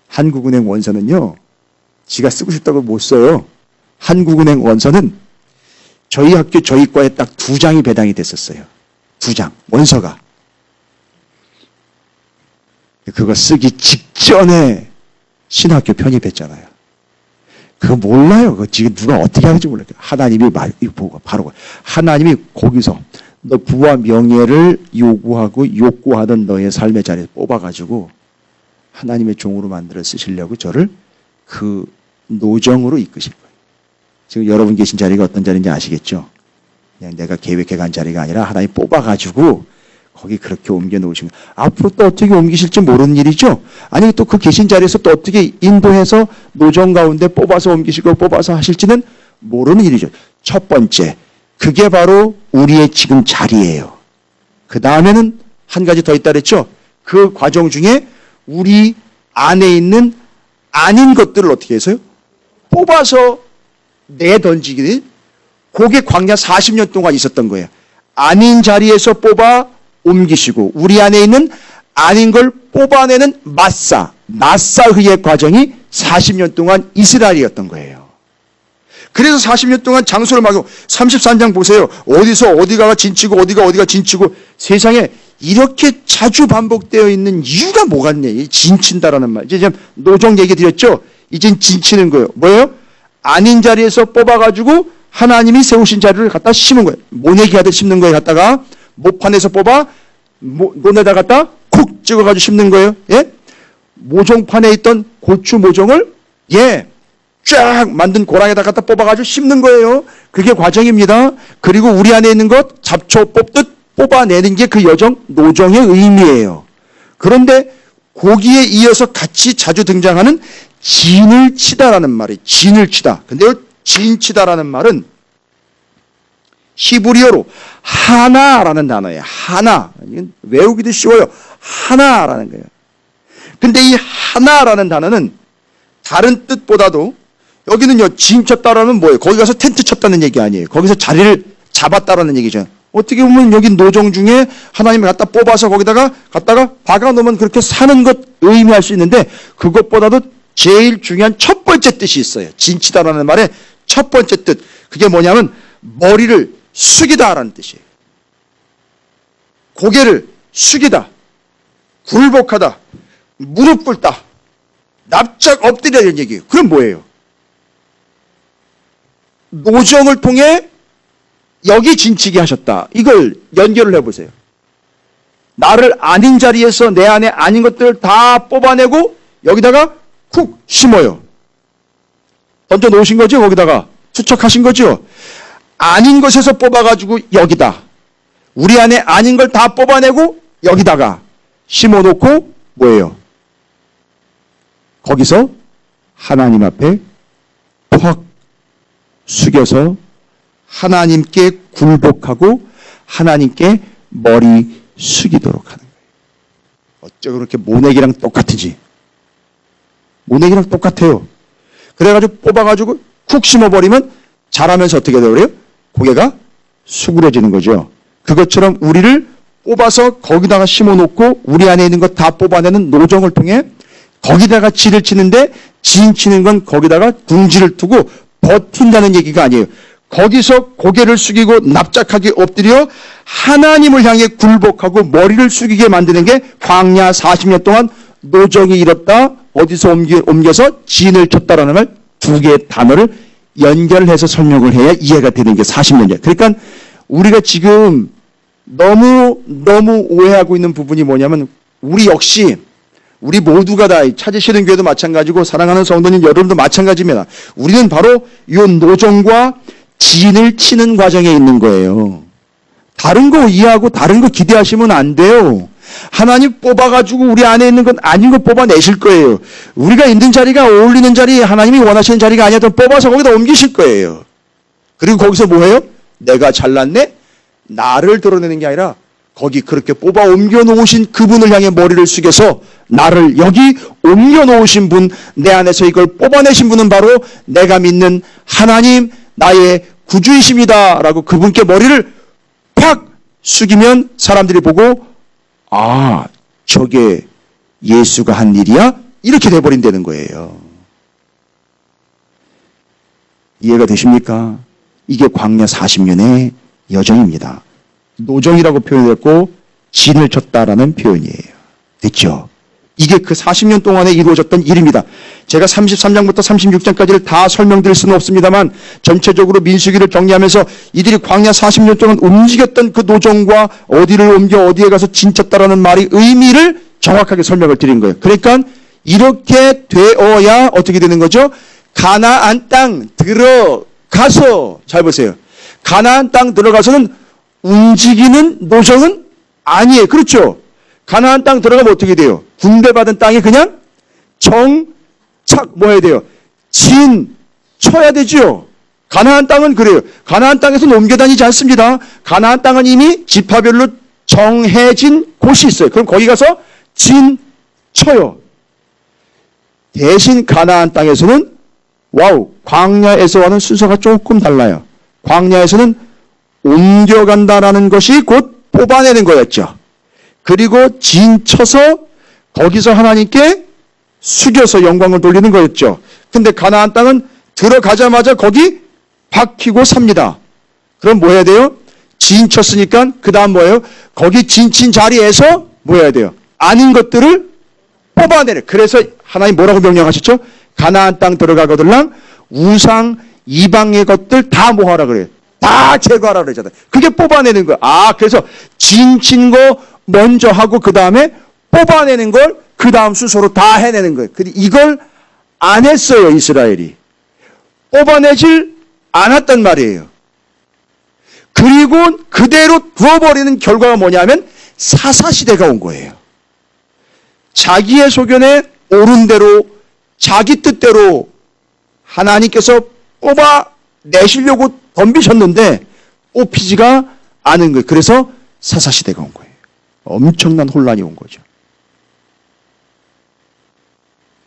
한국은행 원서는요, 지가 쓰고 싶다고 못 써요. 한국은행 원서는 저희 학교 저희 과에 딱 2장이 배당이 됐었어요. 2장 원서가. 그거 쓰기 직전에 신학교 편입했잖아요. 그거 몰라요. 그거 지금 누가 어떻게 하는지 몰라요. 하나님이 이거 보고 바로 하나님이 거기서 너 부와 명예를 요구하고 욕구하던 너의 삶의 자리에서 뽑아가지고 하나님의 종으로 만들어 쓰시려고 저를 그 노정으로 이끄실 거예요. 지금 여러분 계신 자리가 어떤 자리인지 아시겠죠? 그냥 내가 계획해 간 자리가 아니라 하나님 뽑아가지고 거기 그렇게 옮겨 놓으신 거예요. 앞으로 또 어떻게 옮기실지 모르는 일이죠? 아니 또 그 계신 자리에서 또 어떻게 인도해서 노정 가운데 뽑아서 옮기시고 뽑아서 하실지는 모르는 일이죠. 첫 번째, 그게 바로 우리의 지금 자리예요. 그 다음에는 한 가지 더 있다 그랬죠? 그 과정 중에 우리 안에 있는 아닌 것들을 어떻게 해서요? 뽑아서 내던지기. 그게 광야 40년 동안 있었던 거예요. 아닌 자리에서 뽑아 옮기시고 우리 안에 있는 아닌 걸 뽑아내는 나사흐의 과정이 40년 동안 이스라엘이었던 거예요. 그래서 40년 동안 장소를 막고 33장 보세요. 어디가 진치고 어디가 진치고 세상에 이렇게 자주 반복되어 있는 이유가 뭐겠네. 진친다라는 말. 이제 노정 얘기 드렸죠. 이젠 진치는 거예요. 뭐예요? 아닌 자리에서 뽑아가지고 하나님이 세우신 자리를 갖다 심은 거예요. 모내기 하듯 심는 거예요. 갖다가 모판에서 뽑아 논에다 갖다 콕 찍어가지고 심는 거예요. 예? 모종판에 있던 고추 모종을 쫙 만든 고랑에다 갖다 뽑아가지고 심는 거예요. 그게 과정입니다. 그리고 우리 안에 있는 것 잡초 뽑듯 뽑아내는 게 그 여정 노정의 의미예요. 그런데 거기에 이어서 같이 자주 등장하는 진을 치다라는 말이 진을 치다. 근데 진치다라는 말은 히브리어로 하나라는 단어예요. 하나. 외우기도 쉬워요. 하나라는 거예요. 근데 이 하나라는 단어는 다른 뜻보다도 여기는요, 진쳤다라는 뭐예요? 거기 가서 텐트 쳤다는 얘기 아니에요. 거기서 자리를 잡았다라는 얘기죠. 어떻게 보면 여기 노정 중에 하나님을 갖다 뽑아서 거기다가 갖다가 박아놓으면 그렇게 사는 것 의미할 수 있는데 그것보다도 제일 중요한 첫 번째 뜻이 있어요. 진치다라는 말의 첫 번째 뜻. 그게 뭐냐면 머리를 숙이다라는 뜻이에요. 고개를 숙이다. 굴복하다. 무릎 꿇다. 납작 엎드리라는 얘기예요. 그럼 뭐예요? 노정을 통해 여기 진치게 하셨다. 이걸 연결을 해보세요. 나를 아닌 자리에서 내 안에 아닌 것들을 다 뽑아내고 여기다가 쿡 심어요. 던져 놓으신 거죠? 거기다가 투척하신 거죠? 아닌 것에서 뽑아가지고 여기다. 우리 안에 아닌 걸 다 뽑아내고 여기다가 심어놓고 뭐예요? 거기서 하나님 앞에 퍽 숙여서 하나님께 굴복하고 하나님께 머리 숙이도록 하는 거예요. 어쩌 그렇게 모내기랑 똑같은지. 모내기랑 똑같아요. 그래가지고 뽑아가지고 쿡 심어버리면 자라면서 어떻게 돼요? 그래요? 고개가 수그러지는 거죠. 그것처럼 우리를 뽑아서 거기다가 심어놓고 우리 안에 있는 것 다 뽑아내는 노정을 통해 거기다가 진을 치는데 진 치는 건 거기다가 둥지를 두고 버틴다는 얘기가 아니에요. 거기서 고개를 숙이고 납작하게 엎드려 하나님을 향해 굴복하고 머리를 숙이게 만드는 게 광야 40년 동안 노정이 이뤘다. 어디서 옮겨서 진을 쳤다라는 말 두 개의 단어를 연결해서 설명을 해야 이해가 되는 게 40년이에요. 그러니까 우리가 지금 너무 오해하고 있는 부분이 뭐냐면 우리 역시 우리 모두가 다 찾으시는 교회도 마찬가지고 사랑하는 성도님 여러분도 마찬가지입니다. 우리는 바로 이 노정과 진을 치는 과정에 있는 거예요. 다른 거 이해하고 다른 거 기대하시면 안 돼요. 하나님 뽑아가지고 우리 안에 있는 건 아닌 거 뽑아내실 거예요. 우리가 있는 자리가 어울리는 자리, 하나님이 원하시는 자리가 아니었던 뽑아서 거기다 옮기실 거예요. 그리고 거기서 뭐해요? 내가 잘났네? 나를 드러내는 게 아니라 거기 그렇게 뽑아 옮겨 놓으신 그분을 향해 머리를 숙여서 나를 여기 옮겨 놓으신 분, 내 안에서 이걸 뽑아내신 분은 바로 내가 믿는 하나님, 나의 구주이십니다 라고 그분께 머리를 팍 숙이면 사람들이 보고 아, 저게 예수가 한 일이야? 이렇게 돼버린다는 거예요. 이해가 되십니까? 이게 광야 40년의 여정입니다. 노정이라고 표현했고 진을 쳤다라는 표현이에요. 됐죠? 이게 그 40년 동안에 이루어졌던 일입니다. 제가 33장부터 36장까지를 다 설명드릴 수는 없습니다만 전체적으로 민수기를 정리하면서 이들이 광야 40년 동안 움직였던 그 노정과 어디를 옮겨 어디에 가서 진쳤다라는 말의 의미를 정확하게 설명을 드린 거예요. 그러니까 이렇게 되어야 어떻게 되는 거죠? 가나안 땅 들어가서, 잘 보세요. 가나안 땅 들어가서는 움직이는 노정은 아니에요. 그렇죠? 가나안 땅 들어가면 어떻게 돼요? 군대 받은 땅에 그냥 정착 뭐 해야 돼요? 진 쳐야 되죠. 가나안 땅은 그래요. 가나안 땅에서는 옮겨 다니지 않습니다. 가나안 땅은 이미 지파별로 정해진 곳이 있어요. 그럼 거기 가서 진 쳐요. 대신 가나안 땅에서는 와우, 광야에서와는 순서가 조금 달라요. 광야에서는 옮겨간다라는 것이 곧 뽑아내는 거였죠. 그리고 진쳐서 거기서 하나님께 숙여서 영광을 돌리는 거였죠. 근데 가나안 땅은 들어가자마자 거기 박히고 삽니다. 그럼 뭐 해야 돼요? 진쳤으니까 그 다음 뭐예요? 거기 진친 자리에서 뭐 해야 돼요? 아닌 것들을 뽑아내는. 그래서 하나님 뭐라고 명령하셨죠? 가나안 땅 들어가거들랑 우상 이방의 것들 다 뭐하라 그래요? 다 제거하라 그러잖아요. 그게 뽑아내는 거예요. 아, 그래서 진친 거 먼저 하고 그 다음에 뽑아내는 걸 그 다음 순서로 다 해내는 거예요. 근데 이걸 안 했어요, 이스라엘이. 뽑아내질 않았단 말이에요. 그리고 그대로 두어버리는 결과가 뭐냐면 사사시대가 온 거예요. 자기의 소견에 옳은 대로 자기 뜻대로 하나님께서 뽑아내시려고 덤비셨는데 뽑히지가 않은 거예요. 그래서 사사시대가 온 거예요. 엄청난 혼란이 온 거죠.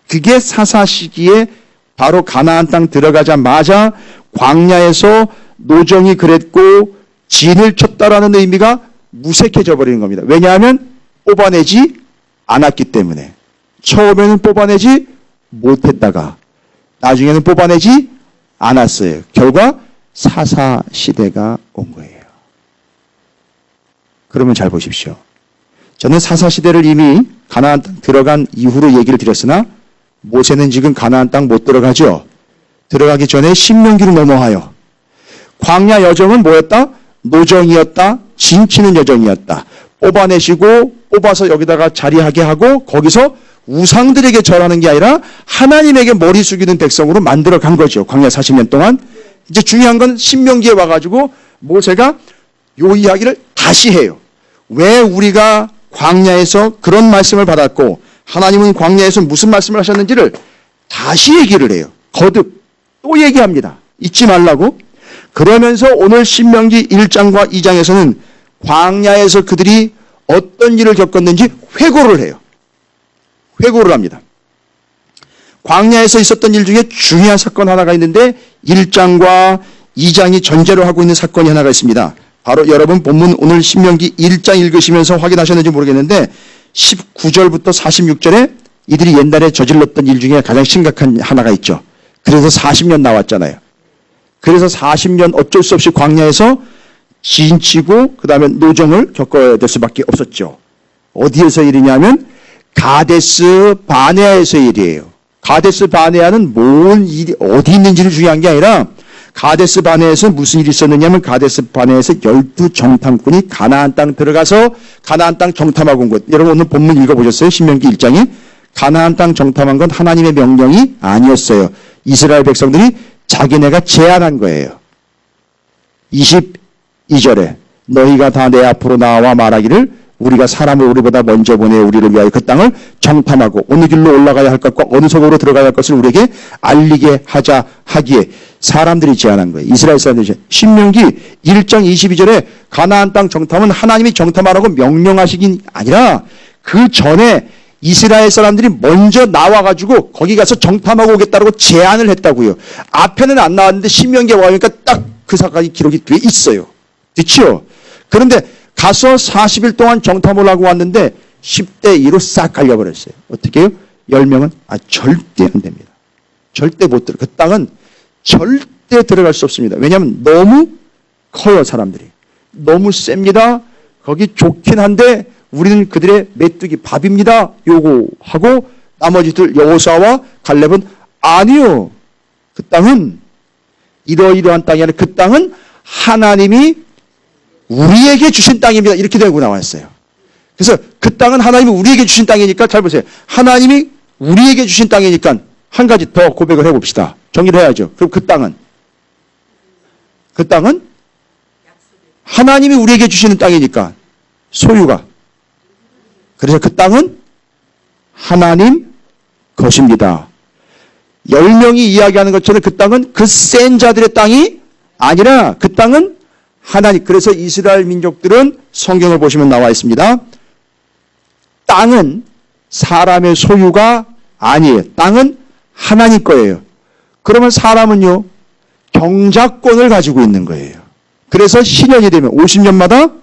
그게 사사시기에 바로 가나안 땅 들어가자마자 광야에서 노정이 그랬고 진을 쳤다라는 의미가 무색해져 버리는 겁니다. 왜냐하면 뽑아내지 않았기 때문에. 처음에는 뽑아내지 못했다가 나중에는 뽑아내지 않았어요. 결과 사사시대가 온 거예요. 그러면 잘 보십시오. 저는 사사시대를 이미 가나안 땅 들어간 이후로 얘기를 드렸으나 모세는 지금 가나안 땅 못 들어가죠. 들어가기 전에 신명기로 넘어와요. 광야 여정은 뭐였다? 노정이었다. 진치는 여정이었다. 뽑아내시고 뽑아서 여기다가 자리하게 하고 거기서 우상들에게 절하는 게 아니라 하나님에게 머리 숙이는 백성으로 만들어 간 거죠. 광야 40년 동안. 이제 중요한 건 신명기에 와가지고 모세가 요 이야기를 다시 해요. 왜 우리가 광야에서 그런 말씀을 받았고 하나님은 광야에서 무슨 말씀을 하셨는지를 다시 얘기를 해요. 거듭 또 얘기합니다. 잊지 말라고. 그러면서 오늘 신명기 1장과 2장에서는 광야에서 그들이 어떤 일을 겪었는지 회고를 해요. 회고를 합니다. 광야에서 있었던 일 중에 중요한 사건 하나가 있는데 1장과 2장이 전제로 하고 있는 사건이 하나가 있습니다. 바로 여러분 본문 오늘 신명기 1장 읽으시면서 확인하셨는지 모르겠는데 19절부터 46절에 이들이 옛날에 저질렀던 일 중에 가장 심각한 하나가 있죠. 그래서 40년 나왔잖아요. 그래서 40년 어쩔 수 없이 광야에서 진치고 그 다음에 노정을 겪어야 될 수밖에 없었죠. 어디에서 일이냐면 가데스 바네아에서의 일이에요. 가데스 바네아는 뭔 일이 어디 있는지를 중요한 게 아니라 가데스 바네아에서 무슨 일이 있었느냐면 가데스 바네아에서 12정탐꾼이 가나안 땅 들어가서 가나안 땅 정탐하고 온 것. 여러분 오늘 본문 읽어보셨어요? 신명기 1장에 가나안 땅 정탐한 건 하나님의 명령이 아니었어요. 이스라엘 백성들이 자기네가 제안한 거예요. 22절에 너희가 다 내 앞으로 나와 말하기를 우리가 사람을 우리보다 먼저 보내 우리를 위하여 그 땅을 정탐하고 어느 길로 올라가야 할 것과 어느 속으로 들어가야 할 것을 우리에게 알리게 하자 하기에 사람들이 제안한 거예요. 이스라엘 사람들이. 신명기 1장 22절에 가나안 땅 정탐은 하나님이 정탐하라고 명령하시긴 아니라 그 전에 이스라엘 사람들이 먼저 나와가지고 거기 가서 정탐하고 오겠다고 제안을 했다고요. 앞에는 안 나왔는데 신명기에 와보니까 딱 그 사건이 기록이 돼 있어요. 그렇죠? 그런데 가서 40일 동안 정탐을 하고 왔는데 10대 2로 싹 갈려버렸어요. 어떻게 해요? 10명은 절대 안 됩니다. 절대 못 들어. 그 땅은 절대 들어갈 수 없습니다. 왜냐하면 너무 커요, 사람들이. 너무 셉니다. 거기 좋긴 한데 우리는 그들의 메뚜기 밥입니다. 요구하고 나머지들 여호수아와 갈렙은 아니요. 그 땅은 이러이러한 땅이 아니라 그 땅은 하나님이 우리에게 주신 땅입니다. 이렇게 되고 나왔어요. 그래서 그 땅은 하나님이 우리에게 주신 땅이니까 잘 보세요. 하나님이 우리에게 주신 땅이니까 한 가지 더 고백을 해봅시다. 정리를 해야죠. 그럼 그 땅은 하나님이 우리에게 주시는 땅이니까 소유가. 그래서 그 땅은 하나님 것입니다. 10명이 이야기하는 것처럼 그 땅은 그 센 자들의 땅이 아니라 그 땅은 하나님. 그래서 이스라엘 민족들은 성경을 보시면 나와 있습니다. 땅은 사람의 소유가 아니에요. 땅은 하나님 거예요. 그러면 사람은요, 경작권을 가지고 있는 거예요. 그래서 신년이 되면 50년마다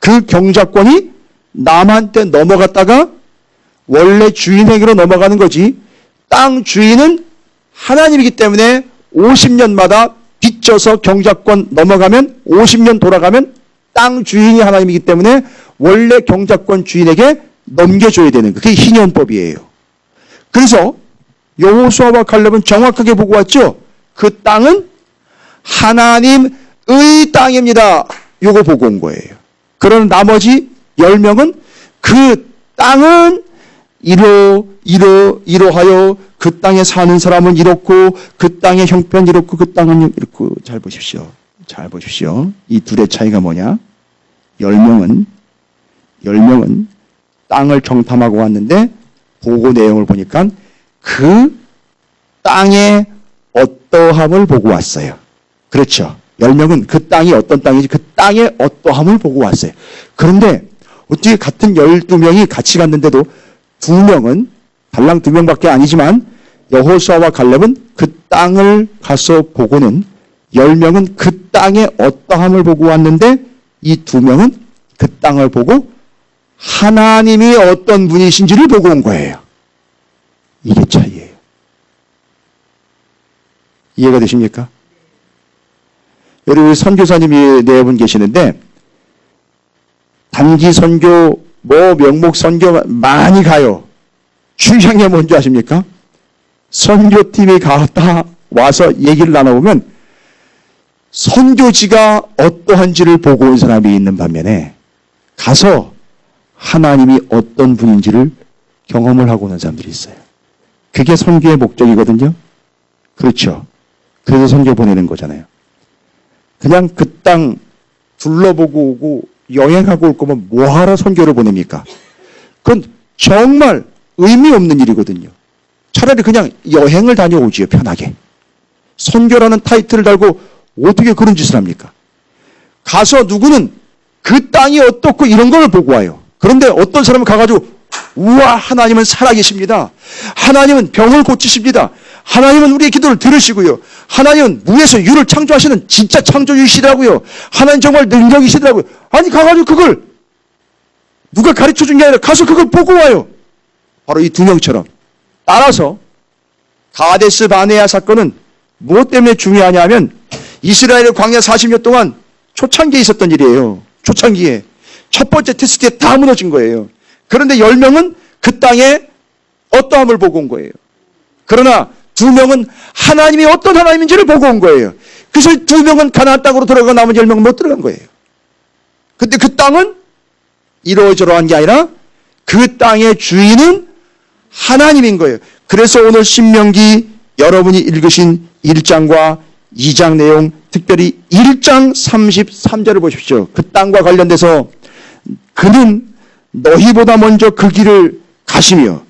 그 경작권이 남한테 넘어갔다가 원래 주인에게로 넘어가는 거지. 땅 주인은 하나님이기 때문에 50년마다 빚져서 경작권 넘어가면 50년 돌아가면 땅 주인이 하나님이기 때문에 원래 경작권 주인에게 넘겨줘야 되는 거예요. 그게 희년법이에요. 그래서 여호수아와 갈렙은 정확하게 보고 왔죠. 그 땅은 하나님의 땅입니다. 요거 보고 온 거예요. 그런 나머지 10명은 그 땅은 이러하여 그 땅에 사는 사람은 이렇고 그 땅의 형편 이렇고 그 땅은 이렇고. 잘 보십시오. 잘 보십시오. 이 둘의 차이가 뭐냐? 10명은 땅을 정탐하고 왔는데 보고 내용을 보니까 그 땅의 어떠함을 보고 왔어요. 그렇죠. 10명은 그 땅이 어떤 땅인지 그 땅의 어떠함을 보고 왔어요. 그런데 어떻게 같은 12명이 같이 갔는데도 2명은 달랑 2명밖에 아니지만 여호수아와 갈렙은 그 땅을 가서 보고는 10명은 그 땅의 어떠함을 보고 왔는데 이 2명은 그 땅을 보고 하나님이 어떤 분이신지를 보고 온 거예요. 이게 차이예요. 이해가 되십니까? 여러분 선교사님이 네 분 계시는데 단기 선교, 명목 선교 많이 가요. 중요한 게 뭔지 아십니까? 선교팀이 갔다 와서 얘기를 나눠보면 선교지가 어떠한지를 보고 온 사람이 있는 반면에 가서 하나님이 어떤 분인지를 경험을 하고 오는 사람들이 있어요. 그게 선교의 목적이거든요. 그렇죠. 그래서 선교 보내는 거잖아요. 그냥 그 땅 둘러보고 오고 여행하고 올 거면 뭐하러 선교를 보냅니까? 그건 정말 의미 없는 일이거든요. 차라리 그냥 여행을 다녀오지요. 편하게. 선교라는 타이틀을 달고 어떻게 그런 짓을 합니까? 가서 누구는 그 땅이 어떻고 이런 걸 보고 와요. 그런데 어떤 사람은 가가지고 우와 하나님은 살아계십니다. 하나님은 병을 고치십니다. 하나님은 우리의 기도를 들으시고요. 하나님은 무에서 유를 창조하시는 진짜 창조주시더라고요. 하나님 정말 능력이시더라고요. 아니 가가지고 그걸 누가 가르쳐준 게 아니라 가서 그걸 보고 와요. 바로 이 2명처럼. 따라서 가데스 바네아 사건은 무엇 때문에 중요하냐 하면 이스라엘의 광야 40년 동안 초창기에 있었던 일이에요. 초창기에. 첫 번째 테스트에 다 무너진 거예요. 그런데 10명은 그 땅에 어떠함을 보고 온 거예요. 그러나 2명은 하나님이 어떤 하나님인지를 보고 온 거예요. 그래서 2명은 가나안 땅으로 들어가고 나머지 10명은 못 들어간 거예요. 근데 그 땅은 이러저러한 게 아니라 그 땅의 주인은 하나님인 거예요. 그래서 오늘 신명기 여러분이 읽으신 1장과 2장 내용, 특별히 1장 33절을 보십시오. 그 땅과 관련돼서 그는 너희보다 먼저 그 길을 가시며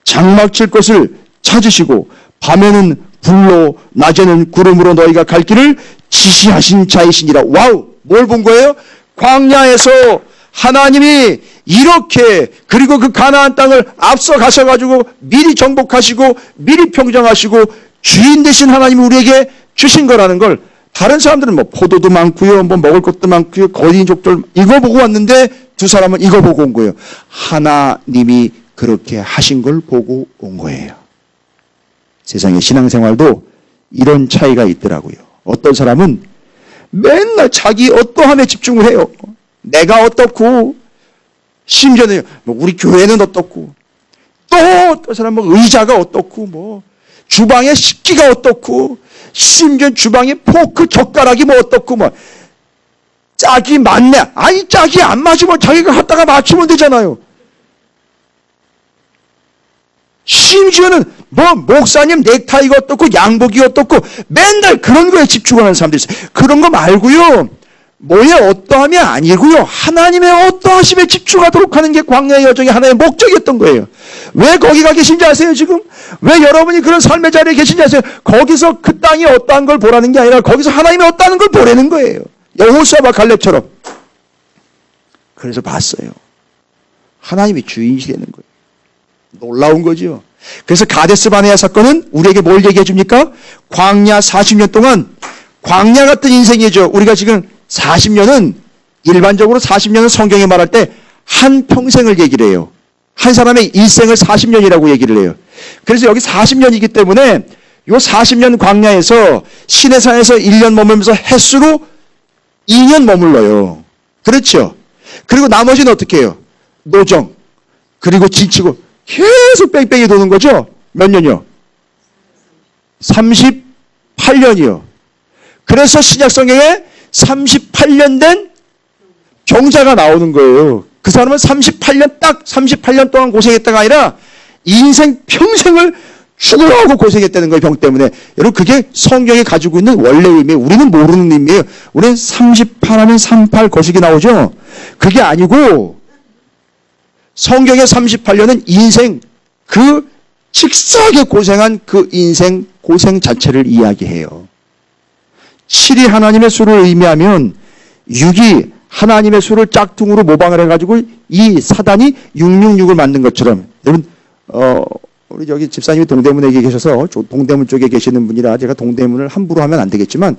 장막칠 것을 찾으시고 밤에는 불로 낮에는 구름으로 너희가 갈 길을 지시하신 자이시니라. 와우! 뭘 본 거예요? 광야에서 하나님이 이렇게 그리고 그 가나안 땅을 앞서 가셔가지고 미리 정복하시고 미리 평정하시고 주인 되신 하나님이 우리에게 주신 거라는 걸 다른 사람들은 뭐 포도도 많고요, 뭐 먹을 것도 많고요, 거인족들 이거 보고 왔는데 두 사람은 이거 보고 온 거예요. 하나님이 그렇게 하신 걸 보고 온 거예요. 세상의 신앙생활도 이런 차이가 있더라고요. 어떤 사람은 맨날 자기 어떠함에 집중을 해요. 내가 어떻고, 심지어는 뭐 우리 교회는 어떻고, 또 어떤 사람은 뭐 의자가 어떻고, 뭐 주방의 식기가 어떻고, 심지어 주방의 포크 젓가락이 뭐 어떻고, 뭐 짝이 맞네. 아니 짝이 안 맞으면 자기가 갖다가 맞추면 되잖아요. 심지어는 뭐 목사님 넥타이가 어떻고 양복이 어떻고 맨날 그런 거에 집중하는 사람들이 있어요. 그런 거 말고요. 뭐에 어떠함이 아니고요. 하나님의 어떠하심에 집중하도록 하는 게 광야의 여정의 하나의 목적이었던 거예요. 왜 거기가 계신지 아세요 지금? 왜 여러분이 그런 삶의 자리에 계신지 아세요? 거기서 그 땅이 어떠한 걸 보라는 게 아니라 거기서 하나님이 어떠한 걸 보라는 거예요. 여호수아와 갈렙처럼. 그래서 봤어요. 하나님이 주인이시되는 거예요. 놀라운 거죠. 그래서 가데스 바네아 사건은 우리에게 뭘 얘기해 줍니까? 광야 40년 동안 광야 같은 인생이죠. 우리가 지금 40년은 일반적으로 40년은 성경에 말할 때 한 평생을 얘기를 해요. 한 사람의 일생을 40년이라고 얘기를 해요. 그래서 여기 40년이기 때문에 이 40년 광야에서 시내산에서 1년 머물면서 햇수로 2년 머물러요. 그렇죠? 그리고 나머지는 어떻게 해요? 노정. 그리고 지치고 계속 뺑뺑이 도는 거죠? 몇 년이요? 38년이요. 그래서 신약성경에 38년 된 병자가 나오는 거예요. 그 사람은 38년 동안 고생했다가 아니라 인생 평생을 죽으라고 고생했다는 거예요. 병 때문에. 여러분 그게 성경이 가지고 있는 원래 의미예요. 우리는 모르는 의미예요. 우리는 38하면 38 거시기 나오죠. 그게 아니고 성경의 38년은 인생 그 직사하게 고생한 그 인생 고생 자체를 이야기해요. 7이 하나님의 수를 의미하면 6이 하나님의 수를 짝퉁으로 모방을 해가지고 이 사단이 666을 만든 것처럼 여러분 우리 여기 집사님이 동대문에 계셔서 동대문 쪽에 계시는 분이라 제가 동대문을 함부로 하면 안 되겠지만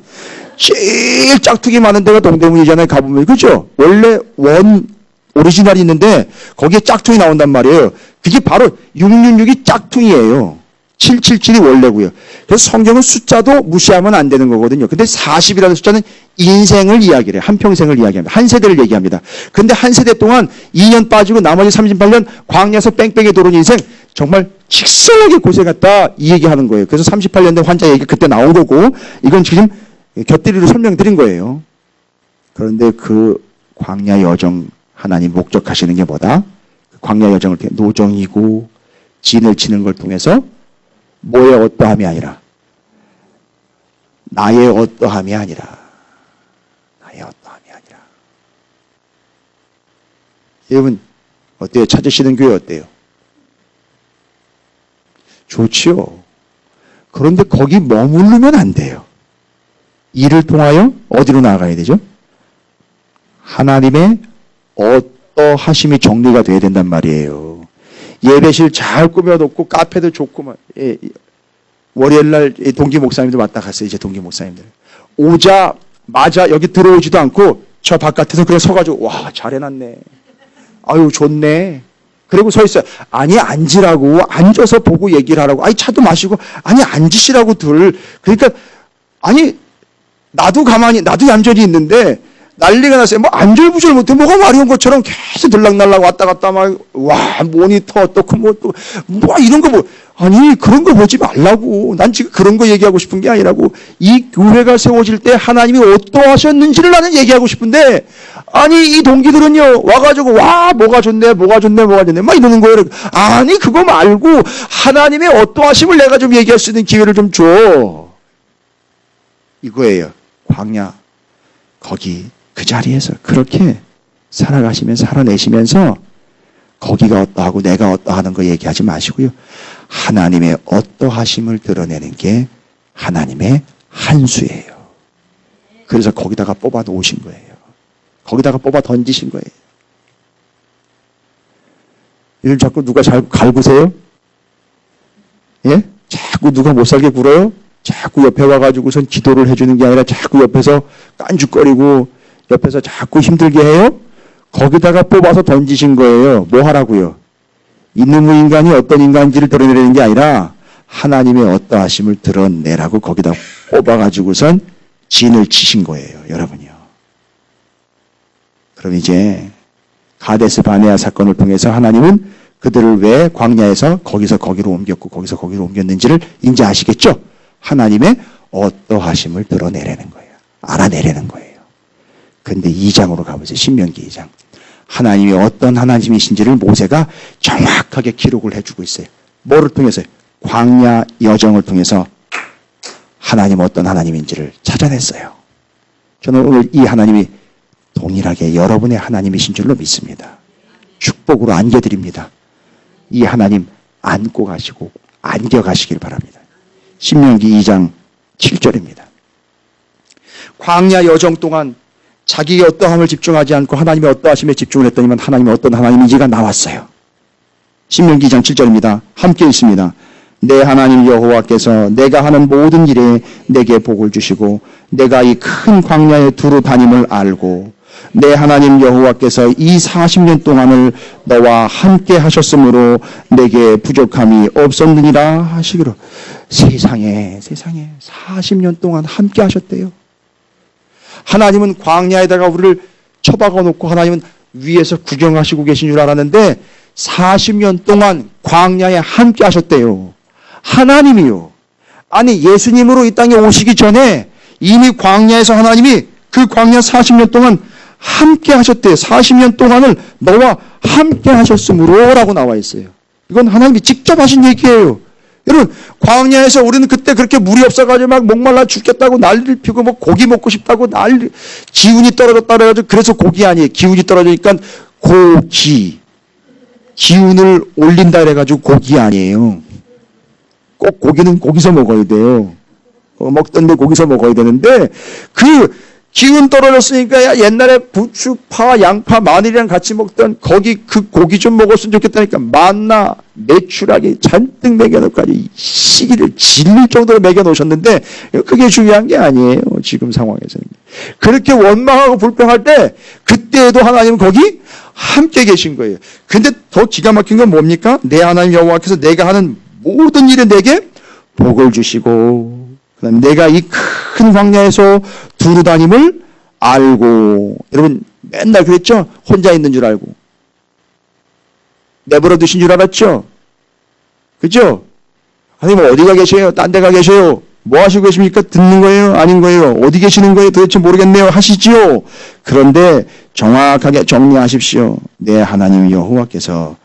제일 짝퉁이 많은 데가 동대문이잖아요. 가보면 그죠? 원래 오리지널이 있는데 거기에 짝퉁이 나온단 말이에요. 그게 바로 666이 짝퉁이에요. 777이 원래고요. 그래서 성경은 숫자도 무시하면 안 되는 거거든요. 근데 40이라는 숫자는 인생을 이야기를 해요. 한평생을 이야기합니다. 한 세대를 얘기합니다. 근데 한 세대 동안 2년 빠지고 나머지 38년 광야에서 뺑뺑이 도는 인생 정말 직설하게 고생했다 이 얘기하는 거예요. 그래서 38년 된 환자 얘기 그때 나온 거고 이건 지금 곁들이로 설명드린 거예요. 그런데 그 광야 여정 하나님 목적하시는 게 뭐다? 광야 여정을 노정이고 진을 치는 걸 통해서 뭐의 어떠함이 아니라 나의 어떠함이 아니라 나의 어떠함이 아니라 여러분 어때요? 찾으시는 교회 어때요? 좋지요. 그런데 거기 머무르면 안 돼요. 이를 통하여 어디로 나아가야 되죠? 하나님의 어떠하심이 정리가 돼야 된단 말이에요. 예배실 잘 꾸며놓고 카페도 좋고 막 월요일날 동기 목사님들 왔다 갔어요. 이제 동기 목사님들 오자마자 여기 들어오지도 않고 저 바깥에서 그냥 서가지고 와 잘해놨네. 아유 좋네. 그리고 서 있어요. 아니 앉으라고 앉아서 보고 얘기를 하라고. 아니 차도 마시고 아니 앉으시라고 들. 그러니까 아니 나도 얌전히 있는데 난리가 났어요. 뭐 안절부절 못해 뭐가 마려운 것처럼 계속 들락날락 왔다 갔다 막 와 모니터 어떻고 뭐 이런 거 뭐 아니 그런 거 보지 말라고. 난 지금 그런 거 얘기하고 싶은 게 아니라고. 이 교회가 세워질 때 하나님이 어떠하셨는지를 나는 얘기하고 싶은데 아니 이 동기들은요 와가지고 와 뭐가 좋네 막 이러는 거예요. 아니 그거 말고 하나님의 어떠하심을 내가 좀 얘기할 수 있는 기회를 좀 줘. 이거예요. 광야 거기 그 자리에서 그렇게 살아가시면 살아내시면서 거기가 어떠하고 내가 어떠하는 거 얘기하지 마시고요. 하나님의 어떠하심을 드러내는 게 하나님의 한수예요. 그래서 거기다가 뽑아 놓으신 거예요. 거기다가 뽑아 던지신 거예요. 요즘 자꾸 누가 잘 갈구세요? 예? 자꾸 누가 못 살게 굴어요? 자꾸 옆에 와가지고선 기도를 해주는 게 아니라 자꾸 옆에서 깐죽거리고 옆에서 자꾸 힘들게 해요? 거기다가 뽑아서 던지신 거예요. 뭐 하라고요? 있는 인간이 어떤 인간인지를 드러내는 게 아니라 하나님의 어떠하심을 드러내라고 거기다 뽑아가지고선 진을 치신 거예요. 여러분이요. 그럼 이제 가데스 바네아 사건을 통해서 하나님은 그들을 왜 광야에서 거기서 거기로 옮겼고 거기서 거기로 옮겼는지를 이제 아시겠죠? 하나님의 어떠하심을 드러내라는 거예요. 알아내라는 거예요. 근데 2장으로 가보세요. 신명기 2장. 하나님이 어떤 하나님이신지를 모세가 정확하게 기록을 해주고 있어요. 뭐를 통해서요? 광야 여정을 통해서 하나님 어떤 하나님인지를 찾아냈어요. 저는 오늘 이 하나님이 동일하게 여러분의 하나님이신 줄로 믿습니다. 축복으로 안겨드립니다. 이 하나님 안고 가시고 안겨가시길 바랍니다. 신명기 2장 7절입니다. 광야 여정 동안 자기의 어떠함을 집중하지 않고 하나님의 어떠하심에 집중을 했더니만 하나님이 어떤 하나님인지가 나왔어요. 신명기 2장 7절입니다. 함께 읽습니다. 내 하나님 여호와께서 내가 하는 모든 일에 내게 복을 주시고 내가 이 큰 광야에 두루 다님을 알고 내 하나님 여호와께서 이 40년 동안을 너와 함께 하셨으므로 내게 부족함이 없었느니라 하시기로. 세상에 40년 동안 함께 하셨대요. 하나님은 광야에다가 우리를 처박아 놓고 하나님은 위에서 구경하시고 계신 줄 알았는데 40년 동안 광야에 함께 하셨대요. 하나님이요. 아니 예수님으로 이 땅에 오시기 전에 이미 광야에서 하나님이 그 광야 40년 동안 함께 하셨대요. 40년 동안을 너와 함께 하셨으므로 라고 나와 있어요. 이건 하나님이 직접 하신 얘기예요. 여러분 광야에서 우리는 그때 그렇게 물이 없어가지고 막 목말라 죽겠다고 난리를 피우고 뭐 고기 먹고 싶다고 기운이 떨어졌다 그래가지고 그래서 고기 아니에요. 기운이 떨어지니까 기운을 올린다 그래가지고 고기 아니에요. 꼭 고기는 고기서 먹어야 돼요. 먹던데 고기서 먹어야 되는데 그 기운 떨어졌으니까 옛날에 부추, 파, 양파, 마늘이랑 같이 먹던 거기 그 고기 좀 먹었으면 좋겠다니까 만나, 메추라기 잔뜩 먹여놓고까지 시기를 질릴 정도로 먹여놓으셨는데 그게 중요한 게 아니에요. 지금 상황에서는. 그렇게 원망하고 불평할 때 그때에도 하나님은 거기 함께 계신 거예요. 근데 더 기가 막힌 건 뭡니까? 내 하나님 여호와께서 내가 하는 모든 일에 내게 복을 주시고 그다음에 내가 이 큰 광야에서 두루 다님을 알고. 여러분 맨날 그랬죠? 혼자 있는 줄 알고 내버려 두신 줄 알았죠? 그죠? 하나님 어디가 계세요? 딴 데가 계세요? 뭐 하시고 계십니까? 듣는 거예요? 아닌 거예요? 어디 계시는 거예요? 도대체 모르겠네요. 하시지요. 그런데 정확하게 정리하십시오. 내 하나님 여호와께서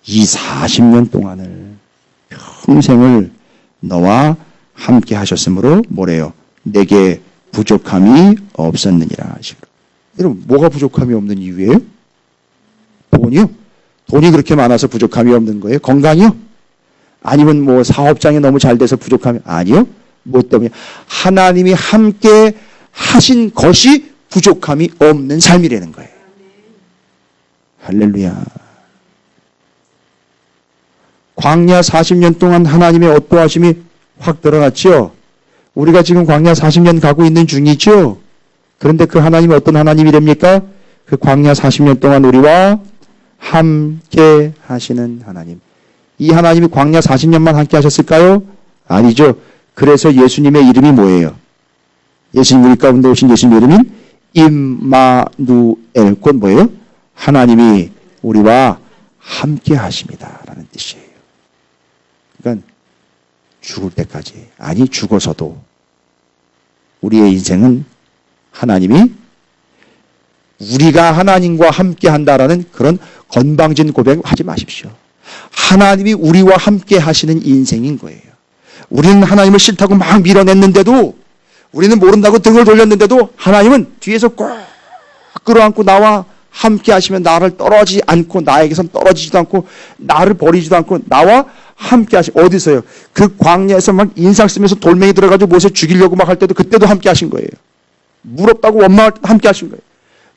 이 40년 동안을 평생을 너와 함께 하셨으므로 뭐래요? 내게 부족함이 없었느니라 하시기로. 여러분 뭐가 부족함이 없는 이유예요? 돈이요? 돈이 그렇게 많아서 부족함이 없는 거예요? 건강이요? 아니면 뭐 사업장이 너무 잘 돼서 부족함이 아니요? 뭐 때문에 하나님이 함께 하신 것이 부족함이 없는 삶이라는 거예요. 할렐루야. 광야 40년 동안 하나님의 어떠하심이 확 드러났죠. 우리가 지금 광야 40년 가고 있는 중이죠. 그런데 그 하나님이 어떤 하나님이랍니까? 그 광야 40년 동안 우리와 함께 하시는 하나님. 이 하나님이 광야 40년만 함께 하셨을까요? 아니죠. 그래서 예수님의 이름이 뭐예요? 예수님 우리 가운데 오신 예수님 이름은 임마누엘. 곧 뭐예요? 하나님이 우리와 함께 하십니다 라는 뜻이에요. 그러니까 죽을 때까지, 아니 죽어서도 우리의 인생은 하나님이 우리가 하나님과 함께 한다라는 그런 건방진 고백 하지 마십시오. 하나님이 우리와 함께 하시는 인생인 거예요. 우리는 하나님을 싫다고 막 밀어냈는데도, 우리는 모른다고 등을 돌렸는데도 하나님은 뒤에서 꼭 끌어안고 나와 함께 하시면 나를 떨어지지 않고 나에게선 떨어지지도 않고 나를 버리지도 않고 나와 함께 하시. 어디서요? 그 광야에서 막 인상 쓰면서 돌멩이 들어가지고 모세 죽이려고 막 할 때도 그때도 함께 하신 거예요. 물 없다고 원망할 때도 함께 하신 거예요.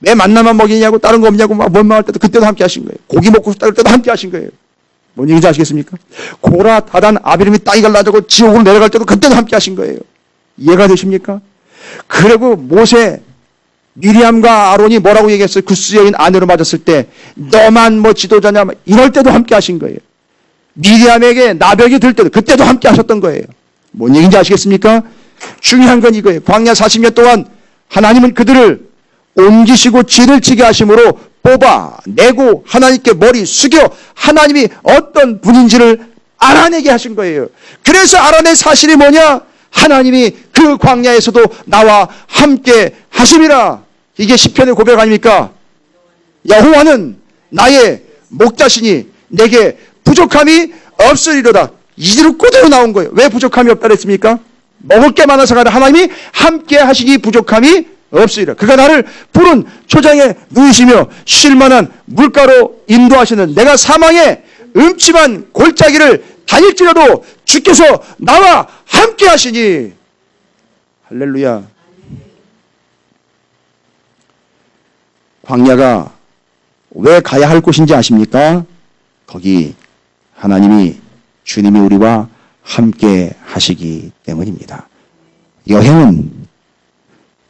왜 만나만 먹이냐고 다른 거 없냐고 막 원망할 때도 그때도 함께 하신 거예요. 고기 먹고 싶다 할 때도 함께 하신 거예요. 뭔 얘기인지 아시겠습니까? 고라, 다단, 아비람이 땅이 갈라지고 지옥으로 내려갈 때도 그때도 함께 하신 거예요. 이해가 되십니까? 그리고 모세, 미리암과 아론이 뭐라고 얘기했어요? 구스 여인 아내로 맞았을 때 너만 뭐 지도자냐 이럴 때도 함께 하신 거예요. 미리암에게 나병이 들 때도 그때도 함께 하셨던 거예요. 뭔 얘기인지 아시겠습니까? 중요한 건 이거예요. 광야 40년 동안 하나님은 그들을 옮기시고 진을 치게 하심으로 뽑아내고 하나님께 머리 숙여 하나님이 어떤 분인지를 알아내게 하신 거예요. 그래서 알아낸 사실이 뭐냐? 하나님이 그 광야에서도 나와 함께 하심이라. 이게 시편의 고백 아닙니까? 여호와는 나의 목자시니 내게 부족함이 없으리로다. 이대로 그대로 나온 거예요. 왜 부족함이 없다 그랬습니까? 먹을 게 많아서가 아니라 하나님이 함께 하시니 부족함이 없으리라. 그가 나를 푸른 초장에 누이시며 쉴만한 물가로 인도하시는 내가 사망의 음침한 골짜기를 다닐지라도 주께서 나와 함께 하시니. 할렐루야. 광야가 왜 가야 할 곳인지 아십니까? 거기 하나님이 주님이 우리와 함께 하시기 때문입니다. 여행은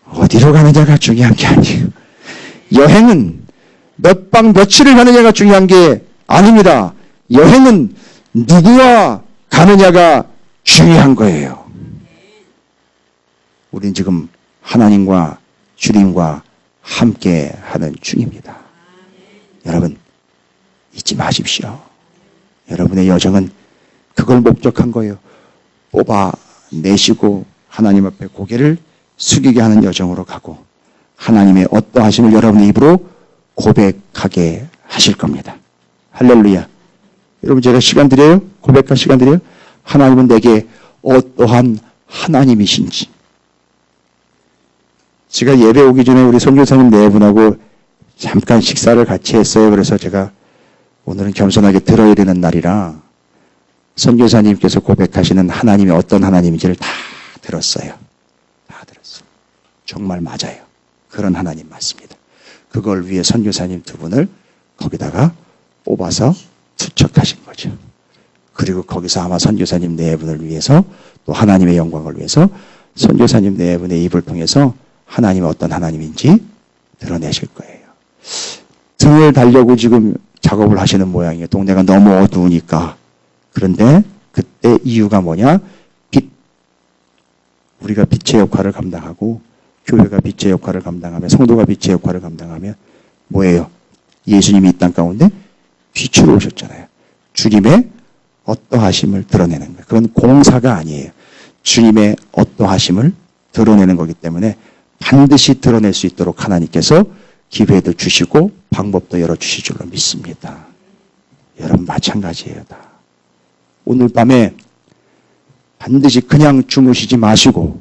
어디로 가느냐가 중요한 게 아니에요. 여행은 몇 박 며칠을 가느냐가 중요한 게 아닙니다. 여행은 누구와 가느냐가 중요한 거예요. 우린 지금 하나님과 주님과 함께 하는 중입니다. 여러분 잊지 마십시오. 여러분의 여정은 그걸 목적한 거예요. 뽑아내시고 하나님 앞에 고개를 숙이게 하는 여정으로 가고 하나님의 어떠하심을 여러분의 입으로 고백하게 하실 겁니다. 할렐루야. 여러분 제가 시간 드려요? 고백할 시간 드려요? 하나님은 내게 어떠한 하나님이신지. 제가 예배 오기 전에 우리 선교사님 네 분하고 잠깐 식사를 같이 했어요. 그래서 제가 오늘은 겸손하게 들어야 되는 날이라 선교사님께서 고백하시는 하나님이 어떤 하나님인지를 다 들었어요. 다 들었어요. 정말 맞아요. 그런 하나님 맞습니다. 그걸 위해 선교사님 두 분을 거기다가 뽑아서 투척하신 거죠. 그리고 거기서 아마 선교사님 네 분을 위해서 또 하나님의 영광을 위해서 선교사님 네 분의 입을 통해서 하나님이 어떤 하나님인지 드러내실 거예요. 등을 달려고 지금 작업을 하시는 모양이에요. 동네가 너무 어두우니까. 그런데 그때 이유가 뭐냐? 빛. 우리가 빛의 역할을 감당하고 교회가 빛의 역할을 감당하며 성도가 빛의 역할을 감당하면 뭐예요? 예수님이 이 땅 가운데 빛으로 오셨잖아요. 주님의 어떠하심을 드러내는 거예요. 그건 공사가 아니에요. 주님의 어떠하심을 드러내는 거기 때문에 반드시 드러낼 수 있도록 하나님께서 기회도 주시고 방법도 열어주실 줄로 믿습니다. 여러분 마찬가지예요. 다. 오늘 밤에 반드시 그냥 주무시지 마시고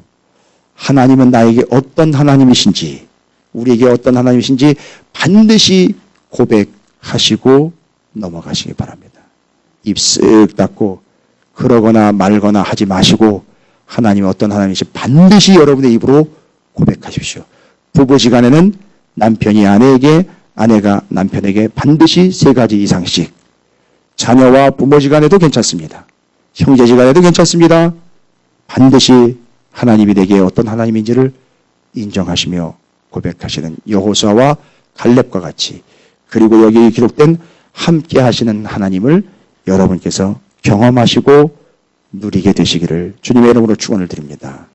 하나님은 나에게 어떤 하나님이신지 우리에게 어떤 하나님이신지 반드시 고백하시고 넘어가시기 바랍니다. 입 쓱 닫고 그러거나 말거나 하지 마시고 하나님이 어떤 하나님이신지 반드시 여러분의 입으로 고백하십시오. 부부지간에는 남편이 아내에게 아내가 남편에게 반드시 3가지 이상씩 자녀와 부모지간에도 괜찮습니다. 형제지간에도 괜찮습니다. 반드시 하나님이 내게 어떤 하나님인지를 인정하시며 고백하시는 여호수아와 갈렙과 같이 그리고 여기 기록된 함께 하시는 하나님을 여러분께서 경험하시고 누리게 되시기를 주님의 이름으로 축원을 드립니다.